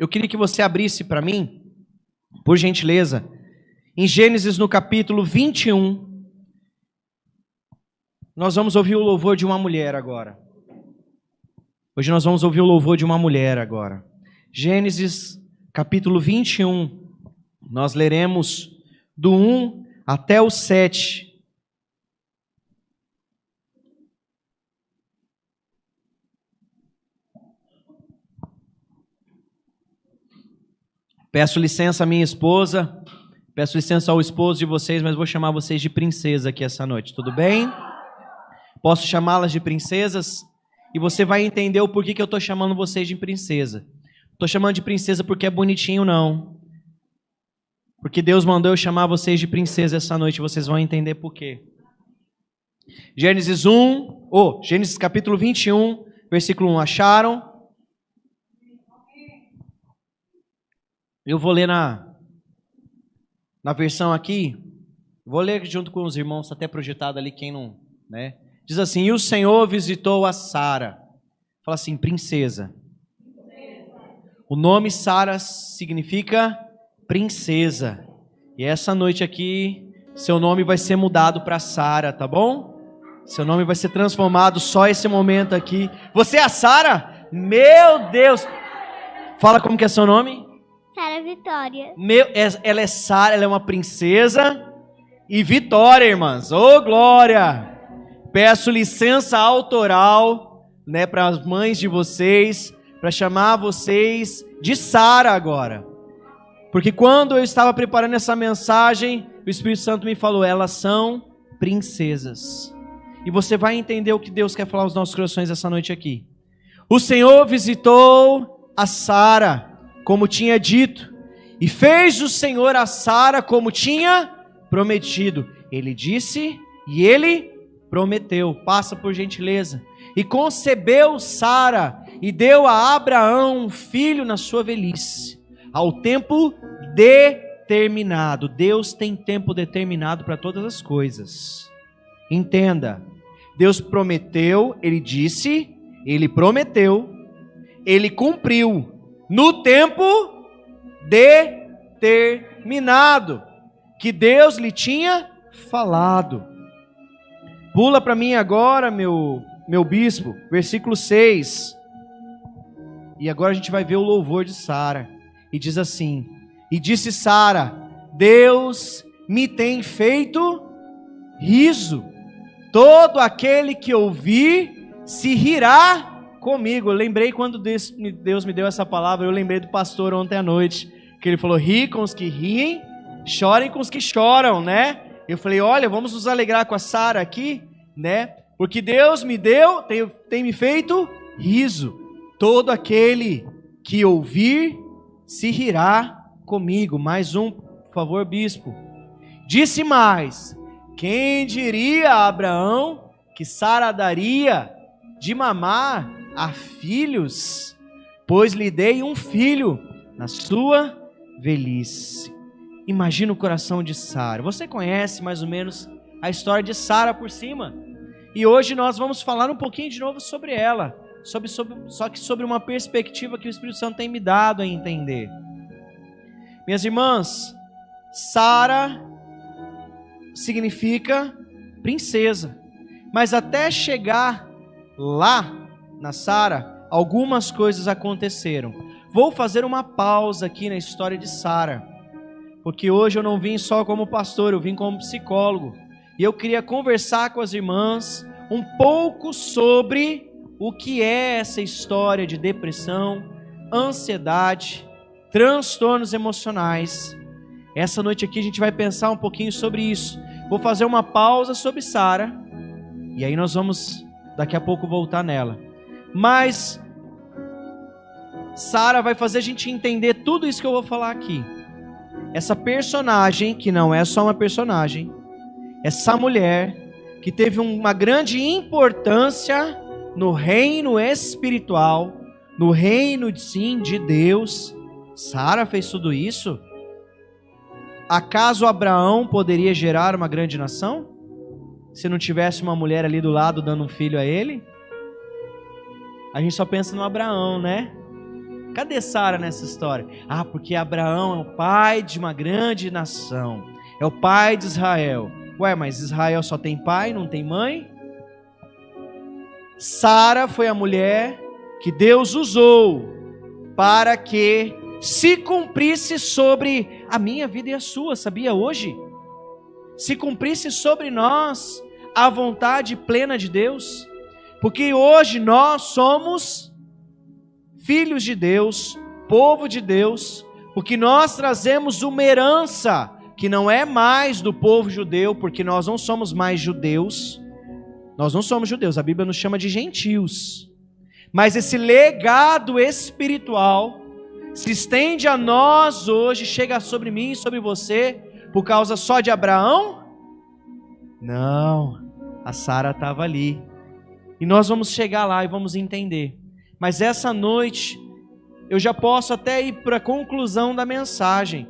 Eu queria que você abrisse para mim, por gentileza, em Gênesis no capítulo 21. Nós vamos ouvir o louvor de uma mulher agora. Hoje nós vamos ouvir o louvor de uma mulher agora. Gênesis capítulo 21. Nós leremos do 1 até o 7. Peço licença à minha esposa, peço licença ao esposo de vocês, mas vou chamar vocês de princesa aqui essa noite, tudo bem? Posso chamá-las de princesas? E você vai entender o porquê que eu estou chamando vocês de princesa. Estou chamando de princesa porque é bonitinho, não. Porque Deus mandou eu chamar vocês de princesa essa noite, vocês vão entender por quê. Gênesis capítulo 21, versículo 1, acharam? Eu vou ler na versão aqui, vou ler junto com os irmãos, está até projetado ali, quem não, né? Diz assim, e o Senhor visitou a Sara. Fala assim, princesa. O nome Sara significa princesa. E essa noite aqui, seu nome vai ser mudado para Sara, tá bom? Seu nome vai ser transformado só esse momento aqui. Você é a Sara? Meu Deus! Fala como que é seu nome? Sara Vitória. Ela é Sara, ela é uma princesa e Vitória, irmãs. Ô, glória! Peço licença autoral, né, para as mães de vocês, para chamar vocês de Sara agora. Porque quando eu estava preparando essa mensagem, o Espírito Santo me falou, elas são princesas. E você vai entender o que Deus quer falar aos nossos corações essa noite aqui. O Senhor visitou a Sara, como tinha dito, e fez o Senhor a Sara como tinha prometido. Ele disse e ele prometeu. Passa por gentileza. E concebeu Sara e deu a Abraão um filho na sua velhice, ao tempo determinado. Deus tem tempo determinado para todas as coisas. Entenda. Deus prometeu, ele disse, ele prometeu, ele cumpriu. No tempo determinado, que Deus lhe tinha falado. Pula para mim agora, meu bispo, versículo 6. E agora a gente vai ver o louvor de Sara. E diz assim, e disse Sara, Deus me tem feito riso. Todo aquele que ouvir se rirá comigo. Eu lembrei quando Deus me deu essa palavra, eu lembrei do pastor ontem à noite, que ele falou, ri com os que riem, chorem com os que choram, né? Eu falei, olha, vamos nos alegrar com a Sara aqui, né? Porque Deus me deu, tem me feito riso. Todo aquele que ouvir se rirá comigo. Mais um, por favor, bispo. Disse mais, quem diria a Abraão que Sara daria de mamar a filhos, pois lhe dei um filho na sua velhice. Imagina o coração de Sara. Você conhece mais ou menos a história de Sara por cima. E hoje nós vamos falar um pouquinho de novo sobre ela, só que sobre uma perspectiva que o Espírito Santo tem me dado a entender. Minhas irmãs, Sara significa princesa. Mas até chegar lá na Sara, algumas coisas aconteceram. Vou fazer uma pausa aqui na história de Sara, porque hoje eu não vim só como pastor, eu vim como psicólogo. E eu queria conversar com as irmãs um pouco sobre o que é essa história de depressão, ansiedade, transtornos emocionais. Essa noite aqui a gente vai pensar um pouquinho sobre isso. Vou fazer uma pausa sobre Sara, e aí nós vamos daqui a pouco voltar nela. Mas Sara vai fazer a gente entender tudo isso que eu vou falar aqui. Essa personagem, que não é só uma personagem, essa mulher que teve uma grande importância no reino espiritual, no reino de Deus. Sara fez tudo isso? Acaso Abraão poderia gerar uma grande nação? Se não tivesse uma mulher ali do lado dando um filho a ele? A gente só pensa no Abraão, né? Cadê Sara nessa história? Ah, porque Abraão é o pai de uma grande nação. É o pai de Israel. Ué, mas Israel só tem pai, não tem mãe? Sara foi a mulher que Deus usou para que se cumprisse sobre a minha vida e a sua, sabia hoje? Se cumprisse sobre nós a vontade plena de Deus. Porque hoje nós somos filhos de Deus, povo de Deus, porque nós trazemos uma herança que não é mais do povo judeu, porque nós não somos mais judeus. Nós não somos judeus, a Bíblia nos chama de gentios. Mas esse legado espiritual se estende a nós hoje, chega sobre mim e sobre você, por causa só de Abraão? Não, a Sara estava ali. E nós vamos chegar lá e vamos entender. Mas essa noite, eu já posso até ir para a conclusão da mensagem.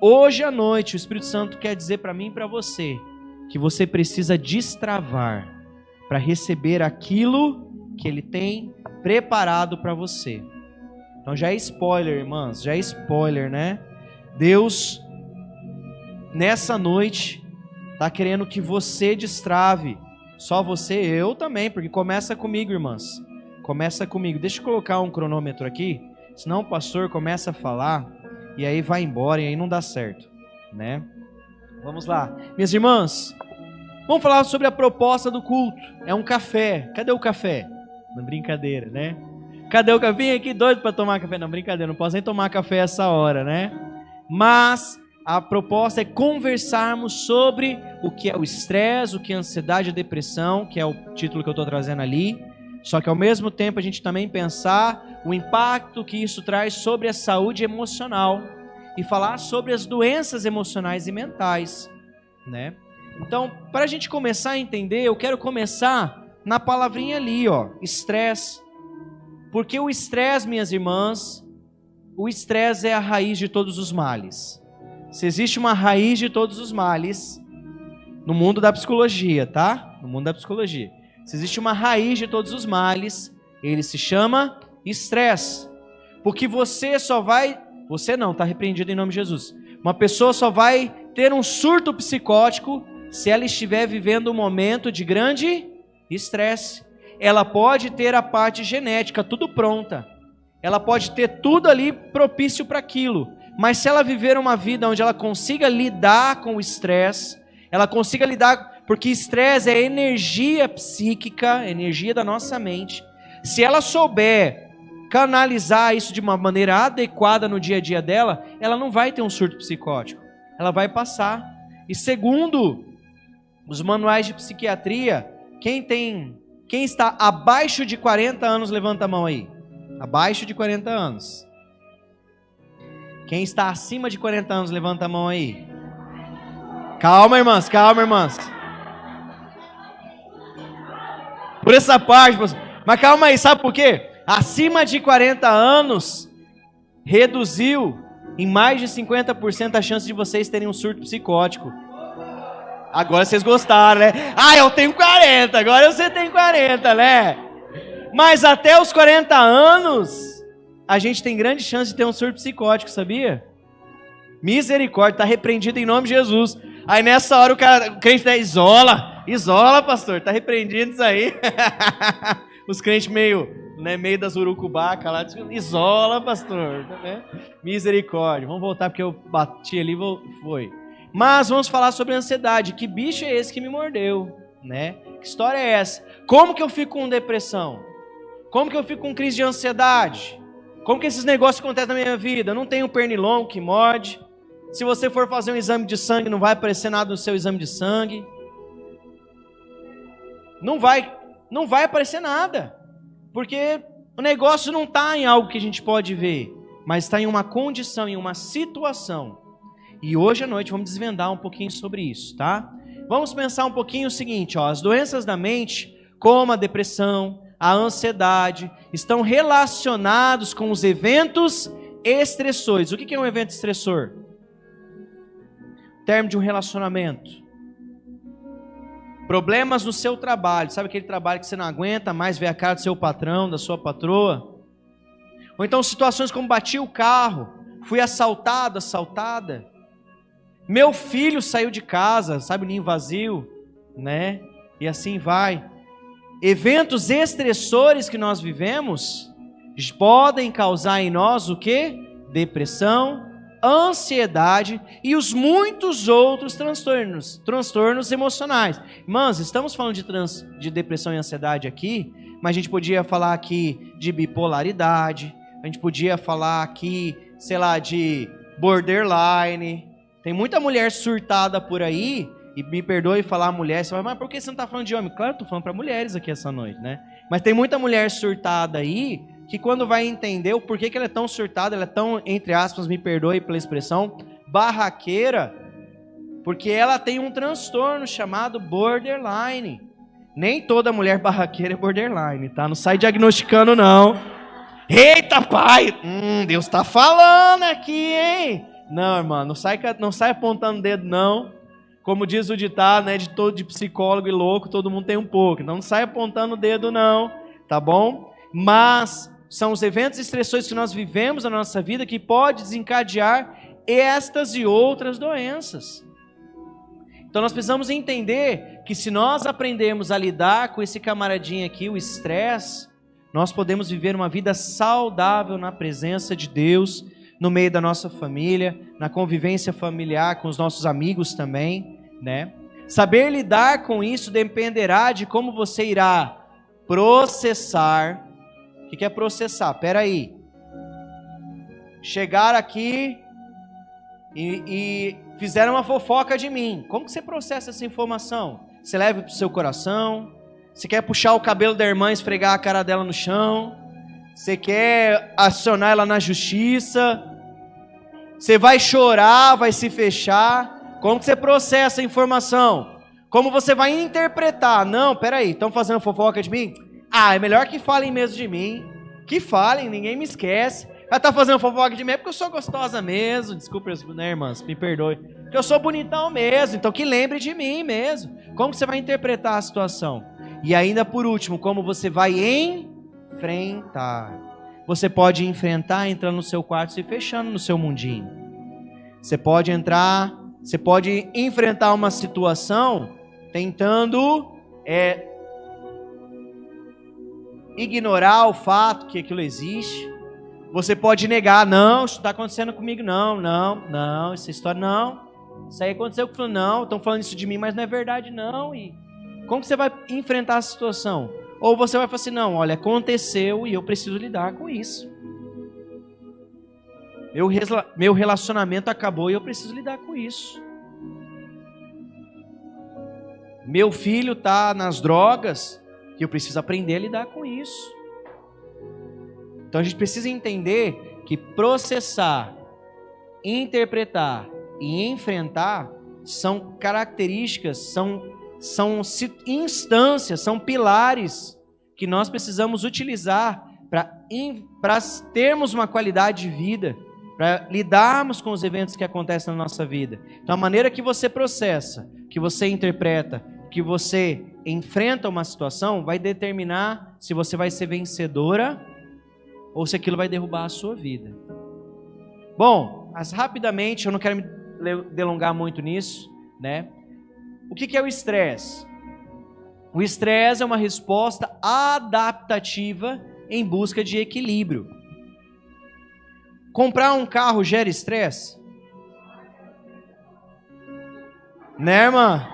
Hoje à noite, o Espírito Santo quer dizer para mim e para você, que você precisa destravar para receber aquilo que Ele tem preparado para você. Então já é spoiler, irmãs, já é spoiler, né? Deus, nessa noite, está querendo que você destrave. Só você, eu também, porque começa comigo, irmãs. Começa comigo. Deixa eu colocar um cronômetro aqui, senão o pastor começa a falar e aí vai embora e aí não dá certo, né? Vamos lá. Minhas irmãs, vamos falar sobre a proposta do culto. É um café. Cadê o café? Não, brincadeira, né? Cadê o café? Vim aqui doido para tomar café. Não, brincadeira, não posso nem tomar café essa hora, né? Mas a proposta é conversarmos sobre o que é o estresse, o que é a ansiedade e a depressão, que é o título que eu estou trazendo ali. Só que ao mesmo tempo a gente também pensar o impacto que isso traz sobre a saúde emocional e falar sobre as doenças emocionais e mentais, né? Então, para a gente começar a entender, eu quero começar na palavrinha ali, ó, estresse. Porque o estresse, minhas irmãs, o estresse é a raiz de todos os males. Se existe uma raiz de todos os males, no mundo da psicologia, tá? No mundo da psicologia. Se existe uma raiz de todos os males, ele se chama estresse. Porque você só vai... Você não, tá repreendido em nome de Jesus. Uma pessoa só vai ter um surto psicótico se ela estiver vivendo um momento de grande estresse. Ela pode ter a parte genética tudo pronta. Ela pode ter tudo ali propício para aquilo. Mas se ela viver uma vida onde ela consiga lidar com o estresse, ela consiga lidar, porque estresse é energia psíquica, energia da nossa mente. Se ela souber canalizar isso de uma maneira adequada no dia a dia dela, ela não vai ter um surto psicótico. Ela vai passar. E segundo os manuais de psiquiatria, quem está abaixo de 40 anos, levanta a mão aí. Abaixo de 40 anos. Quem está acima de 40 anos, levanta a mão aí. Calma, irmãs, calma, irmãs. Por essa parte, mas calma aí, sabe por quê? Acima de 40 anos, reduziu em mais de 50% a chance de vocês terem um surto psicótico. Agora vocês gostaram, né? Ah, eu tenho 40, agora você tem 40, né? Mas até os 40 anos, a gente tem grande chance de ter um surto psicótico, sabia? Misericórdia, está repreendido em nome de Jesus. Aí nessa hora o crente tá, isola, pastor, está repreendido isso aí. Os crentes meio das urucubaca lá, isola, pastor. Né? Misericórdia, vamos voltar porque eu bati ali, foi. Mas vamos falar sobre a ansiedade. Que bicho é esse que me mordeu? Né? Que história é essa? Como que eu fico com depressão? Como que eu fico com crise de ansiedade? Como que esses negócios acontecem na minha vida? Eu não tenho pernilongo que morde. Se você for fazer um exame de sangue, não vai aparecer nada no seu exame de sangue. Não vai aparecer nada. Porque o negócio não está em algo que a gente pode ver, mas está em uma condição, em uma situação. E hoje à noite vamos desvendar um pouquinho sobre isso, tá? Vamos pensar um pouquinho o seguinte, ó, as doenças da mente, como a depressão, a ansiedade, estão relacionados com os eventos estressores. O que é um evento estressor? Termo de um relacionamento. Problemas no seu trabalho. Sabe aquele trabalho que você não aguenta mais ver a cara do seu patrão, da sua patroa? Ou então situações como bati o carro, fui assaltado, assaltada. Meu filho saiu de casa, sabe, o ninho vazio, né? E assim vai. Eventos estressores que nós vivemos podem causar em nós o quê? Depressão, ansiedade e os muitos outros transtornos emocionais. Irmãos, estamos falando de depressão e ansiedade aqui, mas a gente podia falar aqui de bipolaridade, a gente podia falar aqui, sei lá, de borderline. Tem muita mulher surtada por aí, e me perdoe falar mulher, você vai, mas por que você não está falando de homem? Claro, estou falando para mulheres aqui essa noite, né? Mas tem muita mulher surtada aí, que quando vai entender o porquê que ela é tão surtada, ela é tão, entre aspas, me perdoe pela expressão, barraqueira, porque ela tem um transtorno chamado borderline. Nem toda mulher barraqueira é borderline, tá? Não sai diagnosticando, não. Eita, pai! Deus tá falando aqui, hein? Não, irmão, não sai apontando o dedo, não. Como diz o ditado, né? De psicólogo e louco, todo mundo tem um pouco. Então não sai apontando o dedo, não. Tá bom? Mas são os eventos estressores que nós vivemos na nossa vida que pode desencadear estas e outras doenças. Então nós precisamos entender que se nós aprendermos a lidar com esse camaradinho aqui, o estresse, nós podemos viver uma vida saudável na presença de Deus, no meio da nossa família, na convivência familiar com os nossos amigos também, né? Saber lidar com isso dependerá de como você irá processar. O que é processar? Peraí. Chegar aqui e fizeram uma fofoca de mim. Como que você processa essa informação? Você leva para o seu coração? Você quer puxar o cabelo da irmã e esfregar a cara dela no chão? Você quer acionar ela na justiça? Você vai chorar, vai se fechar? Como que você processa a informação? Como você vai interpretar? Não, peraí, estão fazendo fofoca de mim? É melhor que falem mesmo de mim. Que falem, ninguém me esquece. Ela tá fazendo fofoca de mim, é porque eu sou gostosa mesmo. Desculpa, né, irmãs? Me perdoe. Porque eu sou bonitão mesmo, então que lembre de mim mesmo. Como você vai interpretar a situação? E ainda por último, como você vai enfrentar? Você pode enfrentar entrando no seu quarto, se fechando no seu mundinho. Você pode enfrentar uma situação tentando ignorar o fato que aquilo existe. Você pode negar, não, isso está acontecendo comigo, não, essa história não, isso aí aconteceu com não, estão falando isso de mim, mas não é verdade não. E como que você vai enfrentar a situação? Ou você vai falar assim, não, olha, aconteceu e eu preciso lidar com isso. Meu relacionamento acabou e eu preciso lidar com isso. Meu filho está nas drogas e eu preciso aprender a lidar com isso. Então a gente precisa entender que processar, interpretar e enfrentar são características, são instâncias, são pilares que nós precisamos utilizar para termos uma qualidade de vida, para lidarmos com os eventos que acontecem na nossa vida. Então a maneira que você processa, que você interpreta, que você enfrenta uma situação vai determinar se você vai ser vencedora ou se aquilo vai derrubar a sua vida. Bom, mas rapidamente, eu não quero me delongar muito nisso, né? O que é o estresse? O estresse é uma resposta adaptativa em busca de equilíbrio. Comprar um carro gera estresse? Né, irmã?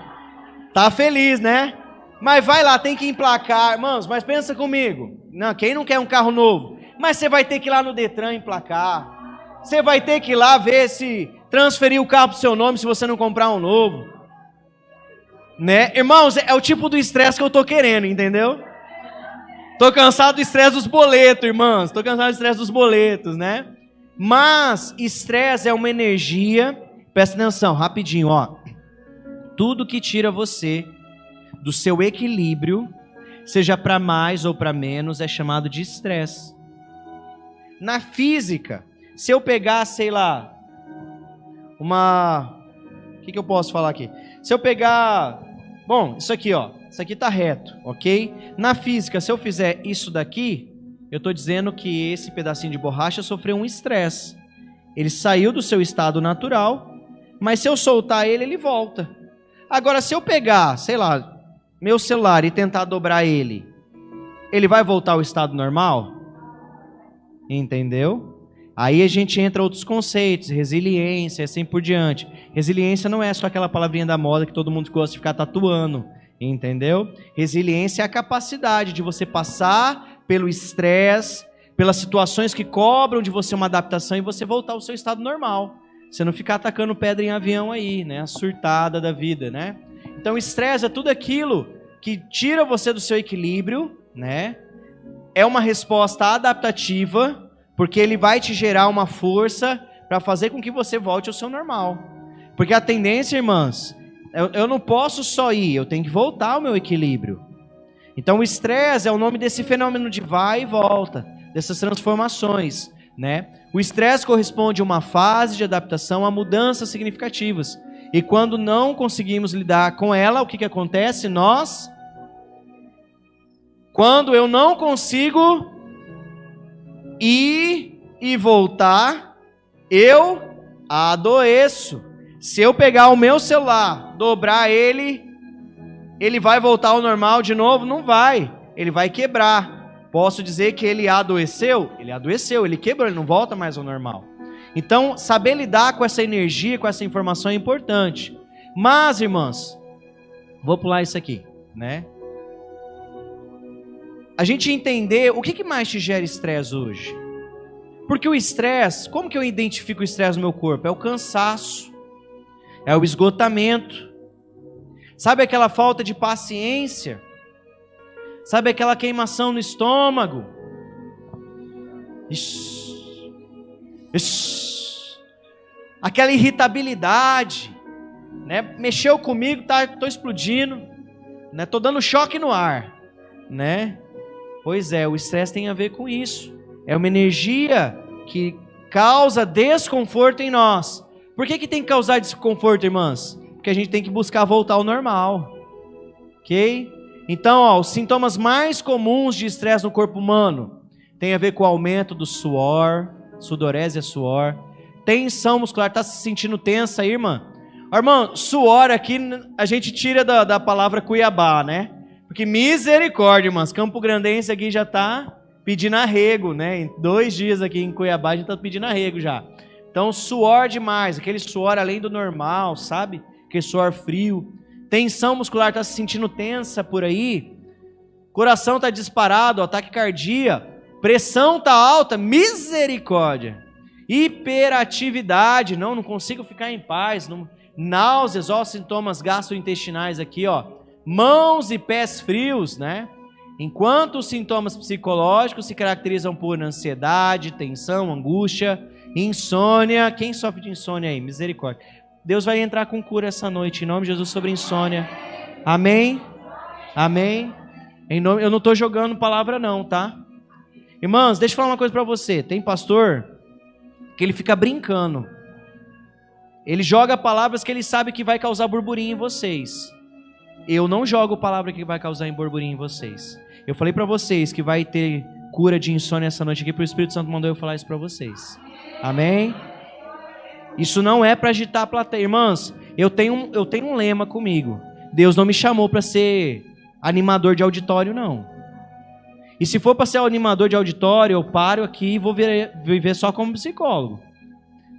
Tá feliz, né? Mas vai lá, tem que emplacar. Irmãos, mas pensa comigo. Não, quem não quer um carro novo? Mas você vai ter que ir lá no Detran emplacar. Você vai ter que ir lá ver se transferir o carro pro seu nome se você não comprar um novo. Né? Irmãos, é o tipo do estresse que eu tô querendo, entendeu? Tô cansado do estresse dos boletos, irmãos. Tô cansado do estresse dos boletos, né? Mas estresse é uma energia. Presta atenção, rapidinho, ó. Tudo que tira você do seu equilíbrio, seja para mais ou para menos, é chamado de estresse. Na física, se eu pegar, sei lá, o que eu posso falar aqui? Se eu pegar, bom, isso aqui, ó, isso aqui tá reto, ok? Na física, se eu fizer isso daqui, eu estou dizendo que esse pedacinho de borracha sofreu um estresse. Ele saiu do seu estado natural, mas se eu soltar ele, ele volta. Agora, se eu pegar, sei lá, meu celular e tentar dobrar ele vai voltar ao estado normal? Entendeu? Aí a gente entra outros conceitos, resiliência, assim por diante. Resiliência não é só aquela palavrinha da moda que todo mundo gosta de ficar tatuando, entendeu? Resiliência é a capacidade de você passar pelo estresse, pelas situações que cobram de você uma adaptação e você voltar ao seu estado normal. Você não ficar atacando pedra em avião aí, né? A surtada da vida, né? Então o estresse é tudo aquilo que tira você do seu equilíbrio, né? É uma resposta adaptativa, porque ele vai te gerar uma força para fazer com que você volte ao seu normal. Porque a tendência, irmãs, eu não posso só ir, eu tenho que voltar ao meu equilíbrio. Então o estresse é o nome desse fenômeno de vai e volta, dessas transformações, né? O estresse corresponde a uma fase de adaptação a mudanças significativas. E quando não conseguimos lidar com ela, o que acontece? Quando eu não consigo ir e voltar, eu adoeço. Se eu pegar o meu celular, dobrar ele vai voltar ao normal de novo? Não vai. Ele vai quebrar. Posso dizer que ele adoeceu? Ele adoeceu, ele quebrou, ele não volta mais ao normal. Então, saber lidar com essa energia, com essa informação é importante. Mas, irmãs, vou pular isso aqui, né? A gente entender o que mais te gera estresse hoje. Porque o estresse, como que eu identifico o estresse no meu corpo? É o cansaço, é o esgotamento. Sabe aquela falta de paciência? Sabe aquela queimação no estômago? Aquela irritabilidade, né? Mexeu comigo, tô explodindo, né? Tô dando choque no ar, né? Pois é, o estresse tem a ver com isso. É uma energia que causa desconforto em nós. Por que tem que causar desconforto, irmãs? Porque a gente tem que buscar voltar ao normal. Ok? Então, os sintomas mais comuns de estresse no corpo humano tem a ver com o aumento do suor, sudorese é suor, tensão muscular. Tá se sentindo tensa aí, irmã? Irmã, suor aqui a gente tira da palavra Cuiabá, né? Porque misericórdia, irmãs, Campo Grandense aqui já tá pedindo arrego, né? Em 2 dias aqui em Cuiabá a gente tá pedindo arrego já. Então, suor demais, aquele suor além do normal, sabe? Aquele suor frio. Tensão muscular, tá se sentindo tensa por aí? Coração tá disparado, ataque cardíaco. Pressão tá alta, misericórdia. Hiperatividade, não consigo ficar em paz. Náuseas, ó, sintomas gastrointestinais aqui, ó. Mãos e pés frios, né? Enquanto os sintomas psicológicos se caracterizam por ansiedade, tensão, angústia, insônia. Quem sofre de insônia aí? Misericórdia. Deus vai entrar com cura essa noite, em nome de Jesus, sobre insônia. Amém? Amém? Eu não estou jogando palavra não, tá? Irmãos, deixa eu falar uma coisa para você. Tem pastor que ele fica brincando. Ele joga palavras que ele sabe que vai causar burburinho em vocês. Eu não jogo palavra que vai causar burburinho em vocês. Eu falei para vocês que vai ter cura de insônia essa noite aqui, porque o Espírito Santo mandou eu falar isso para vocês. Amém? Isso não é para agitar a plateia. Irmãs, eu tenho um lema comigo. Deus não me chamou para ser animador de auditório, não. E se for para ser animador de auditório, eu paro aqui e vou viver só como psicólogo.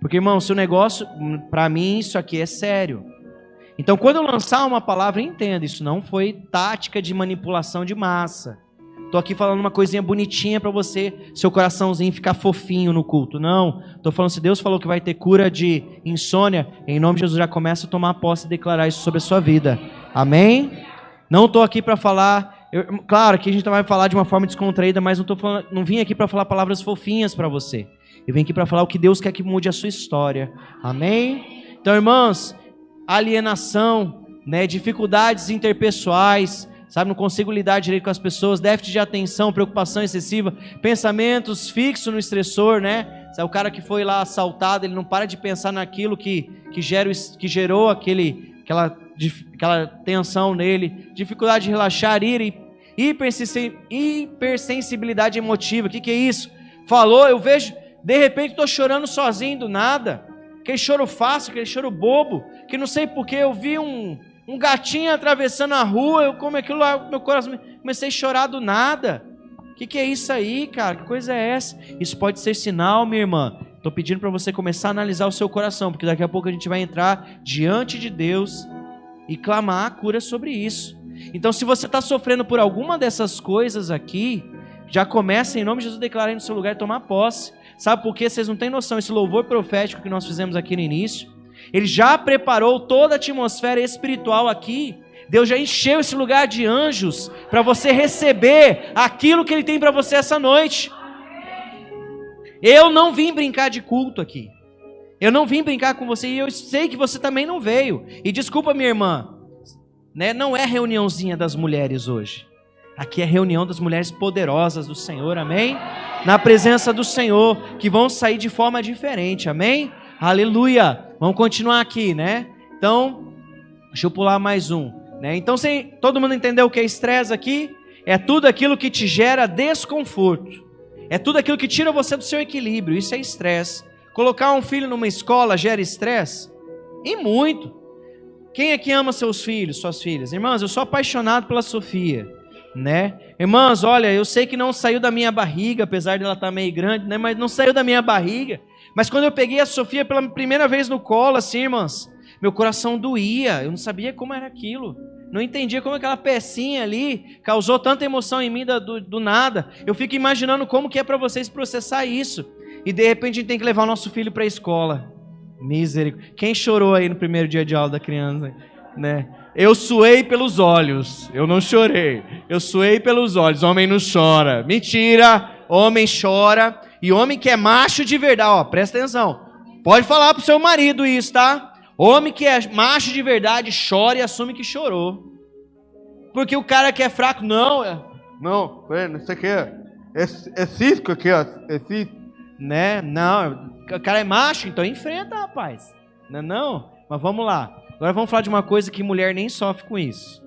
Porque, irmão, se o negócio, para mim, isso aqui é sério. Então, quando eu lançar uma palavra, entenda, isso não foi tática de manipulação de massa. Estou aqui falando uma coisinha bonitinha para você, seu coraçãozinho ficar fofinho no culto. Não, estou falando, se Deus falou que vai ter cura de insônia, em nome de Jesus já começa a tomar posse e declarar isso sobre a sua vida. Amém? Não estou aqui para falar, claro que a gente vai falar de uma forma descontraída, mas não vim aqui para falar palavras fofinhas para você. Eu vim aqui para falar o que Deus quer que mude a sua história. Amém? Então, irmãos, alienação, né, dificuldades interpessoais, sabe, não consigo lidar direito com as pessoas, déficit de atenção, preocupação excessiva, pensamentos fixos no estressor, né? Sabe, o cara que foi lá assaltado, ele não para de pensar naquilo que gerou aquela tensão nele, dificuldade de relaxar, ira, hipersensibilidade emotiva. O que é isso? Falou, eu vejo, de repente estou chorando sozinho do nada. Aquele choro fácil, aquele choro bobo, que não sei porque eu vi um gatinho atravessando a rua, eu como aquilo lá, meu coração, comecei a chorar do nada. O que é isso aí, cara? Que coisa é essa? Isso pode ser sinal, minha irmã. Estou pedindo para você começar a analisar o seu coração, porque daqui a pouco a gente vai entrar diante de Deus e clamar a cura sobre isso. Então, se você está sofrendo por alguma dessas coisas aqui, já começa em nome de Jesus declarando no seu lugar e tomar posse. Sabe por quê? Vocês não têm noção. Esse louvor profético que nós fizemos aqui no início, ele já preparou toda a atmosfera espiritual aqui. Deus já encheu esse lugar de anjos para você receber aquilo que Ele tem para você essa noite. Eu não vim brincar de culto aqui. Eu não vim brincar com você e eu sei que você também não veio. E desculpa, minha irmã, né? Não é reuniãozinha das mulheres hoje. Aqui é reunião das mulheres poderosas do Senhor, amém? Na presença do Senhor, que vão sair de forma diferente, amém? Aleluia! Vamos continuar aqui, né? Então, deixa eu pular mais um, né? Então, todo mundo entendeu o que é estresse aqui? É tudo aquilo que te gera desconforto. É tudo aquilo que tira você do seu equilíbrio. Isso é estresse. Colocar um filho numa escola gera estresse? E muito. Quem aqui ama seus filhos, suas filhas? Irmãs, eu sou apaixonado pela Sofia, né? Irmãs, olha, eu sei que não saiu da minha barriga, apesar de ela estar meio grande, né? Mas não saiu da minha barriga. Mas quando eu peguei a Sofia pela primeira vez no colo, assim, irmãs, meu coração doía. Eu não sabia como era aquilo. Não entendia como aquela pecinha ali causou tanta emoção em mim do nada. Eu fico imaginando como que é para vocês processar isso. E de repente a gente tem que levar o nosso filho para a escola. Misericórdia. Quem chorou aí no primeiro dia de aula da criança, né? Eu suei pelos olhos. Eu não chorei. Eu suei pelos olhos. Homem não chora. Mentira. Homem chora. E homem que é macho de verdade. Ó, presta atenção. Pode falar pro seu marido isso, tá? Homem que é macho de verdade chora e assume que chorou. Porque o cara que é fraco, não, isso aqui é cisco aqui, ó. É cisco. Né? Não, o cara é macho, então enfrenta, rapaz. Não. Mas vamos lá. Agora vamos falar de uma coisa que mulher nem sofre com isso.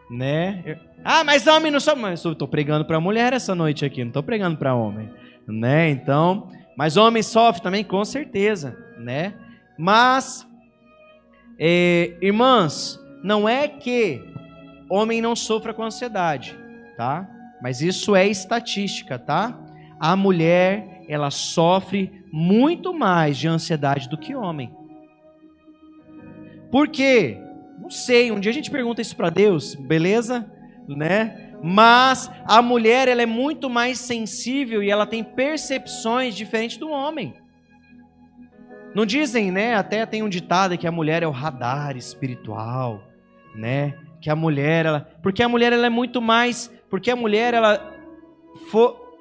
Né? Ah, mas homem não sofre. Mas eu tô pregando para mulher essa noite aqui, não tô pregando para homem. Né? Então, mas homem sofre também, com certeza. Né? Mas, irmãs, não é que homem não sofra com ansiedade, tá? Mas isso é estatística, tá? A mulher, ela sofre muito mais de ansiedade do que homem. Por quê? Não sei, um dia a gente pergunta isso para Deus, beleza? Né? Mas a mulher, ela é muito mais sensível e ela tem percepções diferentes do homem. Não dizem, né? Até tem um ditado que a mulher é o radar espiritual, né? Que a mulher, porque a mulher ela é muito mais, porque a mulher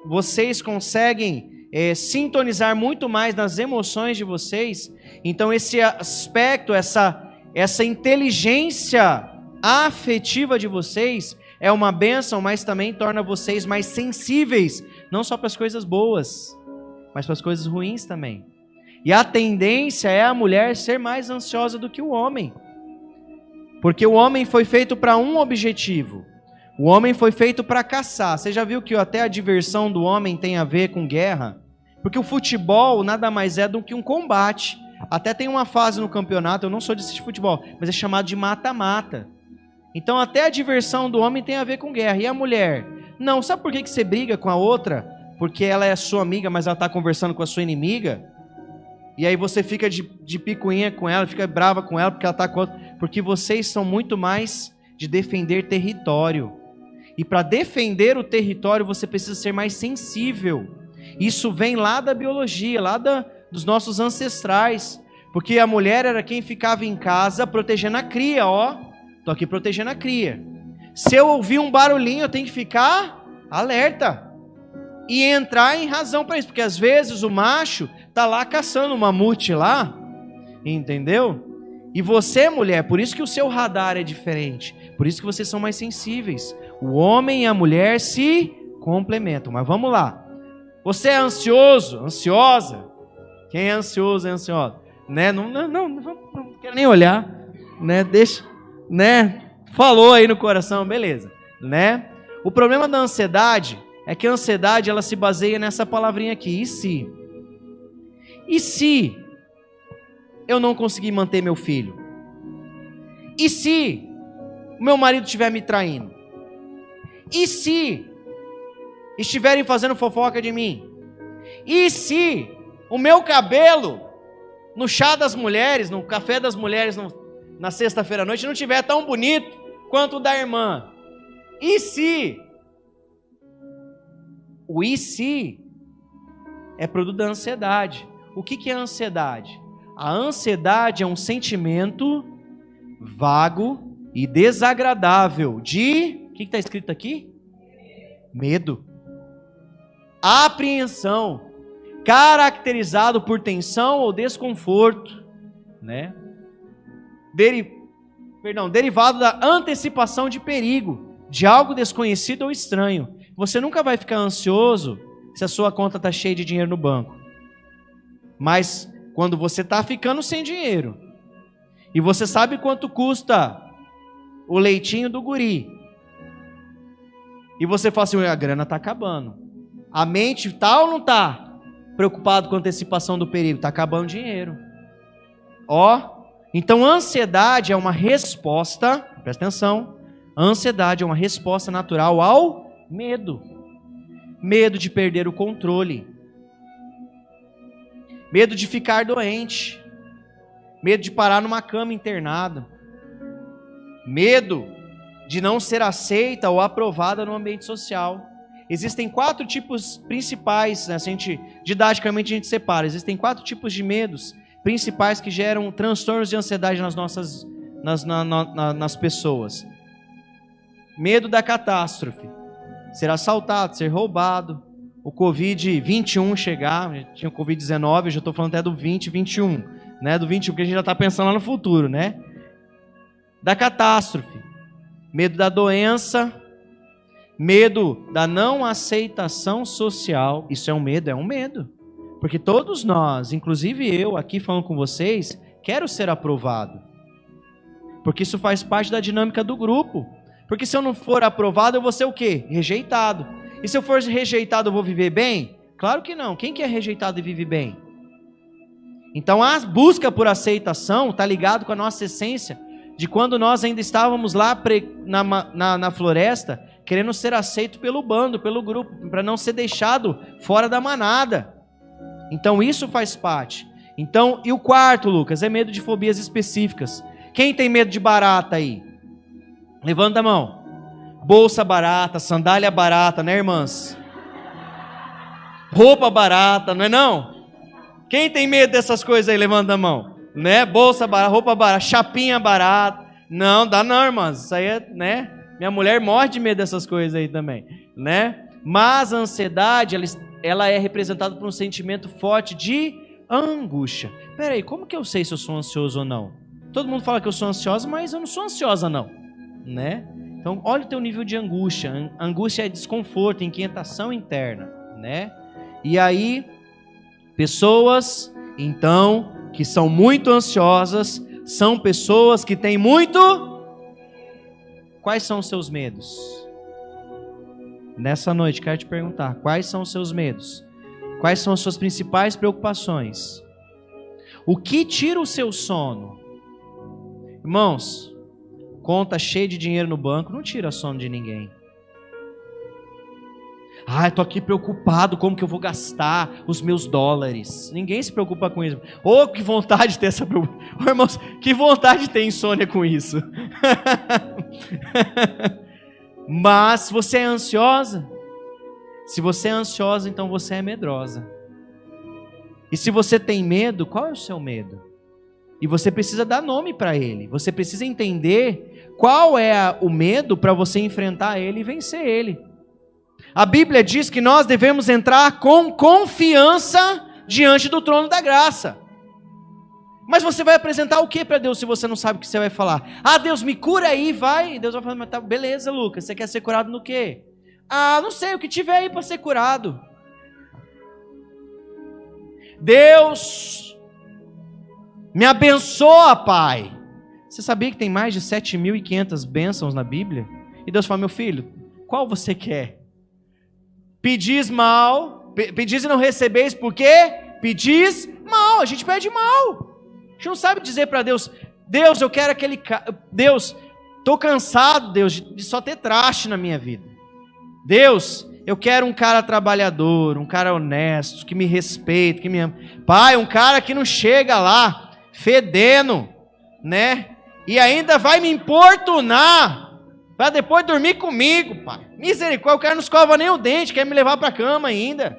vocês conseguem sintonizar muito mais nas emoções de vocês. Então esse aspecto, essa inteligência afetiva de vocês é uma bênção, mas também torna vocês mais sensíveis, não só para as coisas boas, mas para as coisas ruins também. E a tendência é a mulher ser mais ansiosa do que o homem. Porque o homem foi feito para um objetivo. O homem foi feito para caçar. Você já viu que até a diversão do homem tem a ver com guerra? Porque o futebol nada mais é do que um combate. Até tem uma fase no campeonato, eu não sou de assistir futebol, mas é chamado de mata-mata. Então até a diversão do homem tem a ver com guerra. E a mulher? Não, sabe por que você briga com a outra? Porque ela é sua amiga, mas ela está conversando com a sua inimiga? E aí você fica de picuinha com ela, fica brava com ela porque ela está com outra. Porque vocês são muito mais de defender território. E para defender o território você precisa ser mais sensível. Isso vem lá da biologia, lá dos nossos ancestrais. Porque a mulher era quem ficava em casa protegendo a cria, ó. Tô aqui protegendo a cria. Se eu ouvir um barulhinho, eu tenho que ficar alerta. E entrar em razão para isso. Porque às vezes o macho tá lá caçando um mamute lá. Entendeu? E você, mulher, por isso que o seu radar é diferente. Por isso que vocês são mais sensíveis. O homem e a mulher se complementam. Mas vamos lá. Você é ansioso, ansiosa? Quem é ansioso, é ansiosa? Né? Não quero nem olhar. Né? Deixa, né? Falou aí no coração, beleza. Né? O problema da ansiedade é que a ansiedade ela se baseia nessa palavrinha aqui, e se? E se eu não conseguir manter meu filho? E se o meu marido estiver me traindo? E se estiverem fazendo fofoca de mim? E se o meu cabelo no chá das mulheres, no café das mulheres na sexta-feira à noite não estiver tão bonito quanto o da irmã? E se? O e se é produto da ansiedade. O que é a ansiedade? A ansiedade é um sentimento vago e desagradável de... O que está escrito aqui? Medo. Apreensão. Caracterizado por tensão ou desconforto, né? Derivado da antecipação de perigo, de algo desconhecido ou estranho. Você nunca vai ficar ansioso se a sua conta está cheia de dinheiro no banco. Mas quando você está ficando sem dinheiro e você sabe quanto custa o leitinho do guri e você fala assim, a grana está acabando. A mente está ou não está preocupado com a antecipação do perigo? Está acabando o dinheiro. Então a ansiedade é uma resposta, presta atenção, a ansiedade é uma resposta natural ao medo. Medo de perder o controle. Medo de ficar doente. Medo de parar numa cama internado. Medo de não ser aceita ou aprovada no ambiente social. Existem 4 tipos principais, né? Didaticamente a gente separa. Existem 4 tipos de medos principais que geram transtornos de ansiedade nas pessoas. Medo da catástrofe. Ser assaltado, ser roubado. O Covid-21 chegar. Tinha o Covid-19, eu já estou falando até do 2021. Né? Do 21, porque a gente já está pensando lá no futuro, né? Da catástrofe. Medo da doença. Medo da não aceitação social. Isso é um medo? É um medo. Porque todos nós, inclusive eu aqui falando com vocês, quero ser aprovado. Porque isso faz parte da dinâmica do grupo. Porque se eu não for aprovado, eu vou ser o quê? Rejeitado. E se eu for rejeitado, eu vou viver bem? Claro que não. Quem que é rejeitado e vive bem? Então a busca por aceitação está ligado com a nossa essência de quando nós ainda estávamos lá na floresta, querendo ser aceito pelo bando, pelo grupo, para não ser deixado fora da manada. Então isso faz parte. Então, e o quarto, Lucas, é medo de fobias específicas. Quem tem medo de barata aí? Levanta a mão. Bolsa barata, sandália barata, né, irmãs? Roupa barata, não é não? Quem tem medo dessas coisas aí? Levanta a mão. Né? Bolsa barata, roupa barata, chapinha barata. Não, dá não, irmãs. Isso aí é, né? Minha mulher morre de medo dessas coisas aí também, né? Mas a ansiedade, ela é representada por um sentimento forte de angústia. Peraí, como que eu sei se eu sou ansioso ou não? Todo mundo fala que eu sou ansiosa, mas eu não sou ansiosa não, né? Então, olha o teu nível de angústia. Angústia é desconforto, inquietação interna, né? E aí, pessoas, então, que são muito ansiosas, são pessoas que têm muito... Quais são os seus medos? Nessa noite, quero te perguntar, quais são os seus medos? Quais são as suas principais preocupações? O que tira o seu sono? Irmãos, conta cheia de dinheiro no banco não tira sono de ninguém. Ah, eu tô aqui preocupado, como que eu vou gastar os meus dólares? Ninguém se preocupa com isso. Oh, que vontade de ter essa preocupação. Oh, irmãos, que vontade de ter insônia com isso. Mas se você é ansiosa, então você é medrosa. E se você tem medo, qual é o seu medo? E você precisa dar nome para ele. Você precisa entender qual é o medo para você enfrentar ele e vencer ele. A Bíblia diz que nós devemos entrar com confiança diante do trono da graça. Mas você vai apresentar o que para Deus se você não sabe o que você vai falar? Ah, Deus, me cura aí, vai. E Deus vai falar, mas tá, beleza, Lucas, você quer ser curado no quê? Ah, não sei, o que tiver aí para ser curado. Deus, me abençoa, Pai. Você sabia que tem mais de 7.500 bênçãos na Bíblia? E Deus fala, meu filho, Qual você quer? Pedis mal, pedis e não recebeis, por quê? Pedis mal, a gente pede mal. A gente não sabe dizer para Deus, Deus, eu quero aquele cara, Deus, estou cansado, Deus, de só ter traste na minha vida. Deus, eu quero um cara trabalhador, um cara honesto, que me respeita, que me ama. Pai, um cara que não chega lá, fedendo, né? E ainda vai me importunar, para depois dormir comigo, pai. Misericórdia, o cara não escova nem o dente, quer me levar para a cama ainda.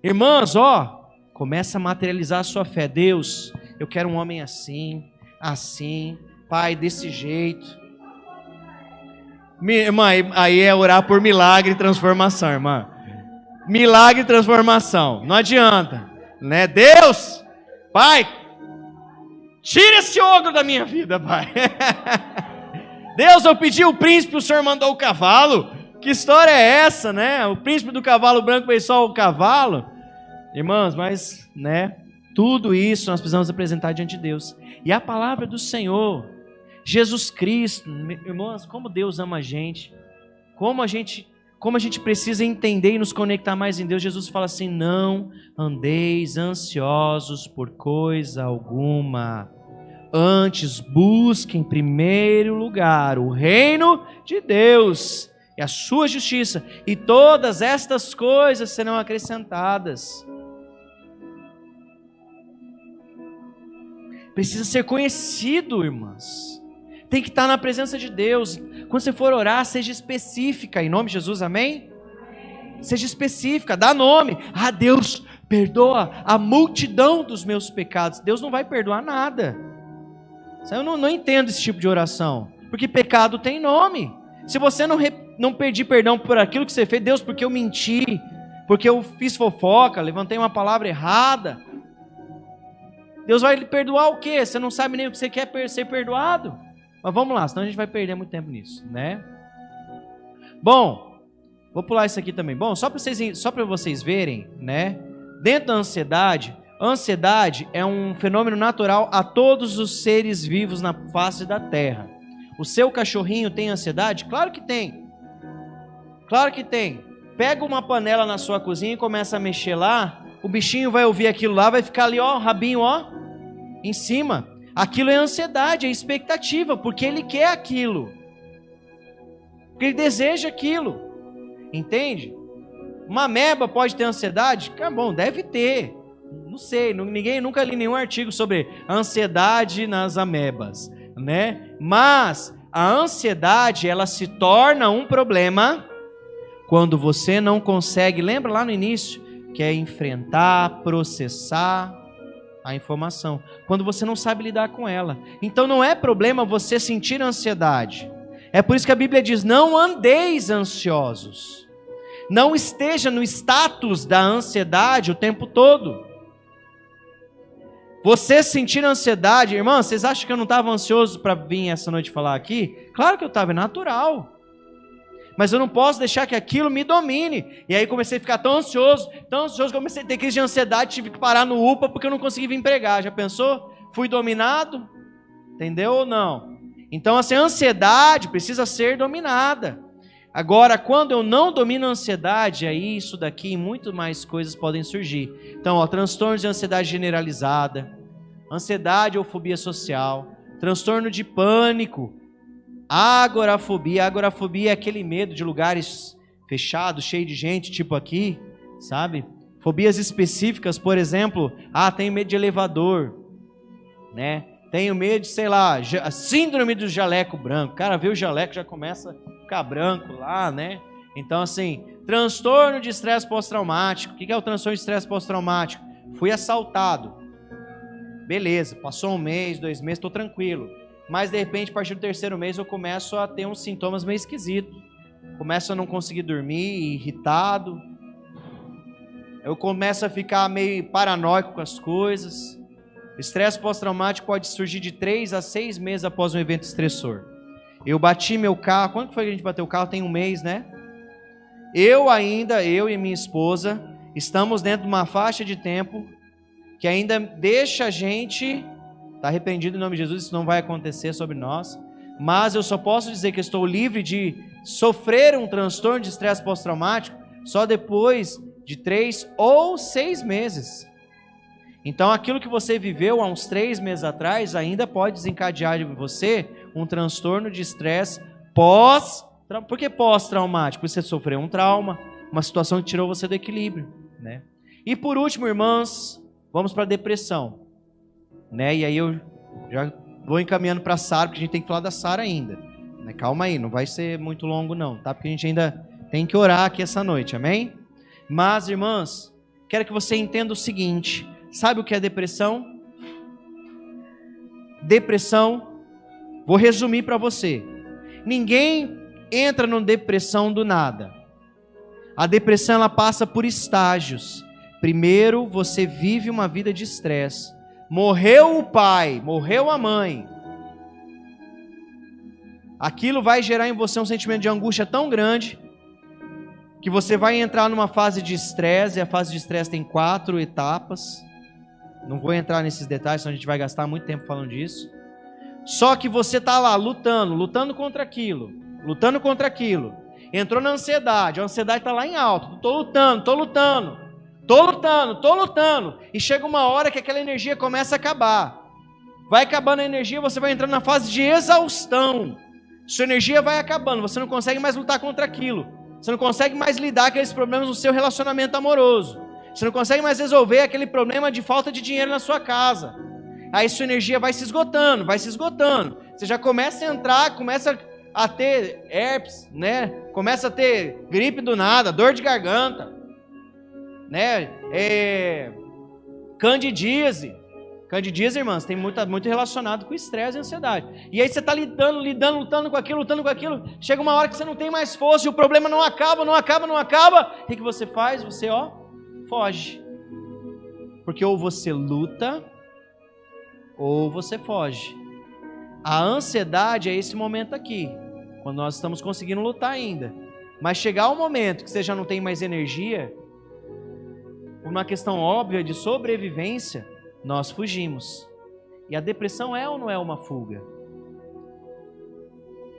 Irmãs, ó, começa a materializar a sua fé. Deus, eu quero um homem assim, assim, pai, desse jeito. Irmã, aí é orar por milagre e transformação, irmã. Milagre e transformação, não adianta, né? Deus, pai, tira esse ogro da minha vida, pai. Deus, eu pedi o príncipe, o senhor mandou o cavalo. Que história é essa, né? O príncipe do cavalo branco veio só o cavalo. Irmãos, mas, né? Tudo isso nós precisamos apresentar diante de Deus. E a palavra do Senhor, Jesus Cristo, irmãos, como Deus ama a gente. Como a gente precisa entender e nos conectar mais em Deus. Jesus fala assim, não andeis ansiosos por coisa alguma. Antes, busque em primeiro lugar o reino de Deus e a sua justiça, e todas estas coisas serão acrescentadas. Precisa ser conhecido, irmãs. Tem que estar na presença de Deus. Quando você for orar, seja específica, em nome de Jesus, amém? Seja específica, dá nome. Ah, Deus, perdoa a multidão dos meus pecados. Deus não vai perdoar nada. Eu não entendo esse tipo de oração, porque pecado tem nome. Se você não pedir perdão por aquilo que você fez, Deus, porque eu menti, porque eu fiz fofoca, levantei uma palavra errada, Deus vai lhe perdoar o quê? Você não sabe nem o que você quer ser perdoado? Mas vamos lá, senão a gente vai perder muito tempo nisso, né? Bom, vou pular isso aqui também. Bom, só para vocês verem, né? Dentro da ansiedade, a ansiedade é um fenômeno natural a todos os seres vivos na face da terra. O seu cachorrinho tem ansiedade? Claro que tem. Claro que tem. Pega uma panela na sua cozinha e começa a mexer lá, o bichinho vai ouvir aquilo lá, vai ficar ali, ó, rabinho, ó, em cima. Aquilo é ansiedade, é expectativa, porque ele quer aquilo. Porque ele deseja aquilo. Entende? Uma ameba pode ter ansiedade? Bom, deve ter. Não sei, ninguém nunca li nenhum artigo sobre ansiedade nas amebas, né? Mas a ansiedade, ela se torna um problema quando você não consegue, lembra lá no início, que é enfrentar, processar a informação, quando você não sabe lidar com ela. Então não é problema você sentir ansiedade. É por isso que a Bíblia diz, não andeis ansiosos. Não esteja no status da ansiedade o tempo todo. Você sentir ansiedade, irmão, vocês acham que eu não estava ansioso para vir essa noite falar aqui? Claro que eu estava, é natural. Mas eu não posso deixar que aquilo me domine. E aí comecei a ficar tão ansioso, comecei a ter crise de ansiedade, tive que parar no UPA porque eu não consegui vir pregar. Já pensou? Fui dominado? Entendeu ou não? Então, assim, a ansiedade precisa ser dominada. Agora, quando eu não domino a ansiedade, aí isso daqui e muito mais coisas podem surgir. Então, ó, transtornos de ansiedade generalizada, ansiedade ou fobia social, transtorno de pânico, agorafobia. Agorafobia é aquele medo de lugares fechados, cheio de gente, tipo aqui, sabe? Fobias específicas, por exemplo, tenho medo de elevador, né? Tenho medo de, sei lá, síndrome do jaleco branco. O cara vê o jaleco, já começa a ficar branco lá, né? Então, assim, transtorno de estresse pós-traumático. O que é o transtorno de estresse pós-traumático? Fui assaltado. Beleza, passou 1 mês, 2 meses, estou tranquilo. Mas, de repente, a partir do 3º mês, eu começo a ter uns sintomas meio esquisitos. Começo a não conseguir dormir, irritado. Eu começo a ficar meio paranoico com as coisas. Estresse pós-traumático pode surgir de 3 a 6 meses após um evento estressor. Eu bati meu carro. Quando foi que a gente bateu o carro? Tem 1 mês, né? Eu e minha esposa, estamos dentro de uma faixa de tempo que ainda deixa a gente... Está repreendido em nome de Jesus, isso não vai acontecer sobre nós. Mas eu só posso dizer que eu estou livre de sofrer um transtorno de estresse pós-traumático só depois de 3 ou 6 meses. Então, aquilo que você viveu há uns 3 meses atrás ainda pode desencadear em você um transtorno de estresse pós-traumático. Por que pós-traumático? Porque você sofreu um trauma, uma situação que tirou você do equilíbrio, né? E por último, irmãs, vamos para a depressão, né? E aí eu já vou encaminhando para a Sara, porque a gente tem que falar da Sara ainda, né? Calma aí, não vai ser muito longo não, tá? Porque a gente ainda tem que orar aqui essa noite, amém? Mas, irmãs, quero que você entenda o seguinte: sabe o que é depressão? Depressão, vou resumir para você. Ninguém entra numa depressão do nada. A depressão, ela passa por estágios. Primeiro, você vive uma vida de estresse. Morreu o pai, morreu a mãe. Aquilo vai gerar em você um sentimento de angústia tão grande que você vai entrar numa fase de estresse. E a fase de estresse tem 4 etapas. Não vou entrar nesses detalhes, senão a gente vai gastar muito tempo falando disso. Só que você está lá lutando contra aquilo. Entrou na ansiedade, a ansiedade está lá em alto. Estou lutando. E chega uma hora que aquela energia começa a acabar. Vai acabando a energia, você vai entrando na fase de exaustão. Sua energia vai acabando, você não consegue mais lutar contra aquilo. Você não consegue mais lidar com aqueles problemas no seu relacionamento amoroso. Você não consegue mais resolver aquele problema de falta de dinheiro na sua casa. Aí sua energia vai se esgotando. Você já começa a entrar, começa a ter herpes, né? Começa a ter gripe do nada, dor de garganta, né? Candidíase. Candidíase, irmãs, tem muito relacionado com estresse e ansiedade. E aí você está lutando com aquilo. Chega uma hora que você não tem mais força e o problema não acaba. O que você faz? Você, foge. Porque ou você luta ou você foge. A ansiedade é esse momento aqui, quando nós estamos conseguindo lutar ainda. Mas chegar o momento que você já não tem mais energia, por uma questão óbvia de sobrevivência, nós fugimos. E a depressão é ou não é uma fuga?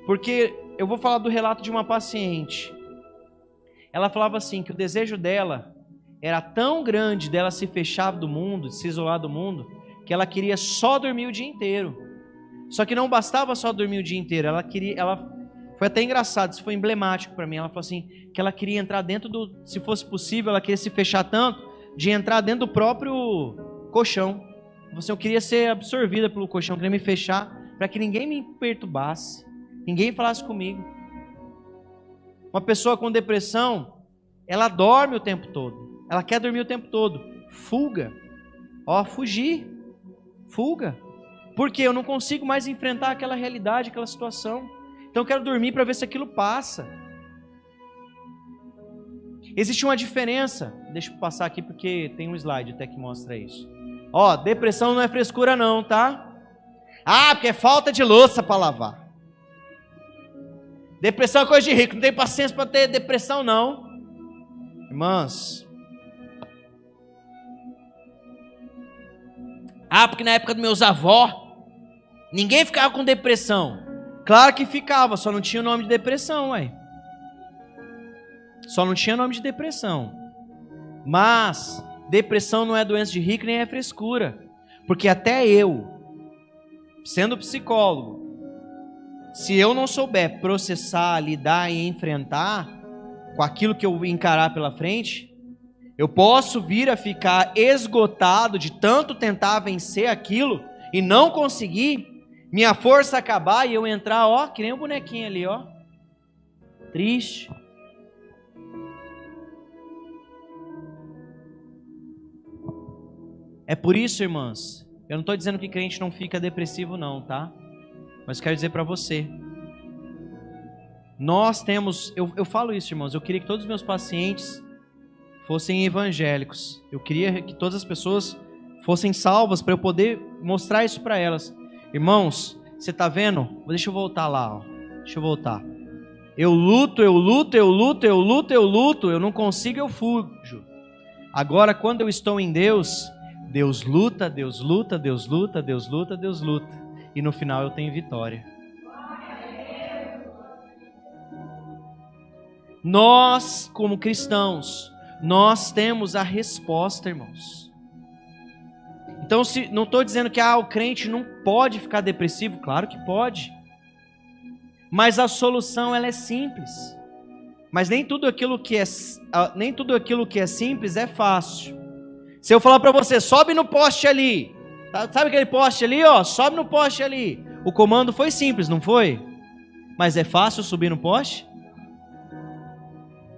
Porque eu vou falar do relato de uma paciente. Ela falava assim, que o desejo dela era tão grande dela se fechar do mundo, de se isolar do mundo, que ela queria só dormir o dia inteiro. Só que não bastava só dormir o dia inteiro, foi até engraçado, isso foi emblemático para mim. Ela falou assim, que ela queria entrar dentro se fosse possível, ela queria se fechar tanto, de entrar dentro do próprio colchão. Eu queria ser absorvida pelo colchão, queria me fechar, para que ninguém me perturbasse, ninguém falasse comigo. Uma pessoa com depressão, ela dorme o tempo todo, ela quer dormir o tempo todo. Fuga, fugir, fuga. Porque eu não consigo mais enfrentar aquela realidade, aquela situação. Então eu quero dormir para ver se aquilo passa. Existe uma diferença, deixa eu passar aqui porque tem um slide até que mostra isso. Depressão não é frescura não, tá? Porque é falta de louça para lavar. Depressão é coisa de rico, não tem paciência para ter depressão não. Irmãs, porque na época dos meus avós, ninguém ficava com depressão. Claro que ficava, só não tinha o nome de depressão, Só não tinha nome de depressão. Mas depressão não é doença de rico nem é frescura. Porque até eu, sendo psicólogo, se eu não souber processar, lidar e enfrentar com aquilo que eu encarar pela frente, eu posso vir a ficar esgotado de tanto tentar vencer aquilo e não conseguir, minha força acabar e eu entrar, que nem um bonequinho ali, triste. É por isso, irmãs, eu não estou dizendo que crente não fica depressivo não, tá? Mas quero dizer para você, nós temos, eu falo isso, irmãos, eu queria que todos os meus pacientes fossem evangélicos. Eu queria que todas as pessoas fossem salvas para eu poder mostrar isso para elas. Irmãos, você está vendo? Deixa eu voltar lá. Deixa eu voltar. Eu luto, eu não consigo, eu fujo. Agora, quando eu estou em Deus, Deus luta. E no final eu tenho vitória. Nós, como cristãos, nós temos a resposta, irmãos. Então, não estou dizendo que o crente não pode ficar depressivo. Claro que pode. Mas a solução, ela é simples. Mas nem tudo aquilo que é simples é fácil. Se eu falar para você, sobe no poste ali. Sabe aquele poste ali, ó? Sobe no poste ali. O comando foi simples, não foi? Mas é fácil subir no poste?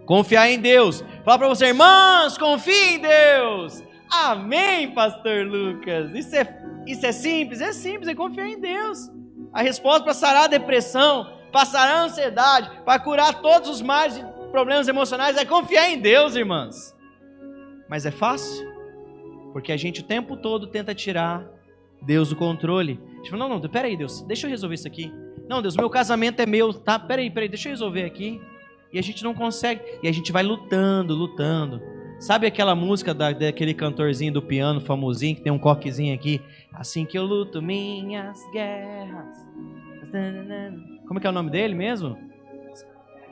Confiar em Deus. Falar para você, irmãs, confie em Deus. Amém, pastor Lucas. Isso é simples? É simples, é confiar em Deus. A resposta para sarar a depressão, para sarar a ansiedade, para curar todos os males e problemas emocionais é confiar em Deus, irmãs. Mas é fácil? Porque a gente o tempo todo tenta tirar Deus do controle. A gente fala, não, peraí, Deus, deixa eu resolver isso aqui. Não, Deus, meu casamento é meu, tá? Peraí, deixa eu resolver aqui. E a gente não consegue. E a gente vai lutando. Sabe aquela música daquele cantorzinho do piano famosinho, que tem um coquezinho aqui? Assim que eu luto minhas guerras. Como é que é o nome dele mesmo?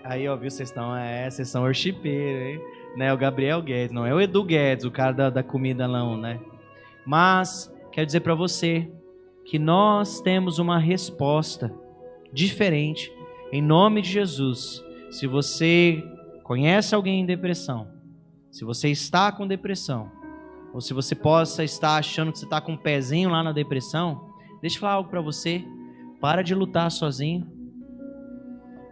Aí, ó, viu, vocês são worshipeiros, hein? Não é o Gabriel Guedes, não é o Edu Guedes, o cara da comida não, né? Mas, quero dizer para você que nós temos uma resposta diferente, em nome de Jesus. Se você conhece alguém em depressão, se você está com depressão, ou se você possa estar achando que você está com um pezinho lá na depressão, deixa eu falar algo para você. Para de lutar sozinho.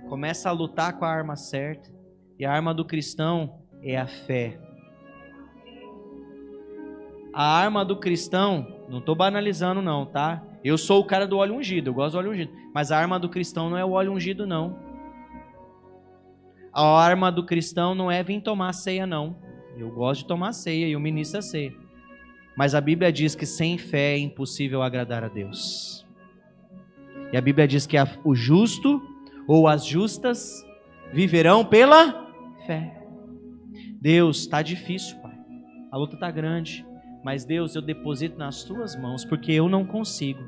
Começa a lutar com a arma certa. E a arma do cristão é a fé. A arma do cristão, não estou banalizando não, tá? Eu sou o cara do óleo ungido, eu gosto do óleo ungido. Mas a arma do cristão não é o óleo ungido, não. A arma do cristão não é vir tomar ceia, não. Eu gosto de tomar ceia e eu ministro a ceia. Mas a Bíblia diz que sem fé é impossível agradar a Deus. E a Bíblia diz que o justo ou as justas viverão pela fé. Deus, está difícil, Pai. A luta está grande. Mas Deus, eu deposito nas tuas mãos, porque eu não consigo.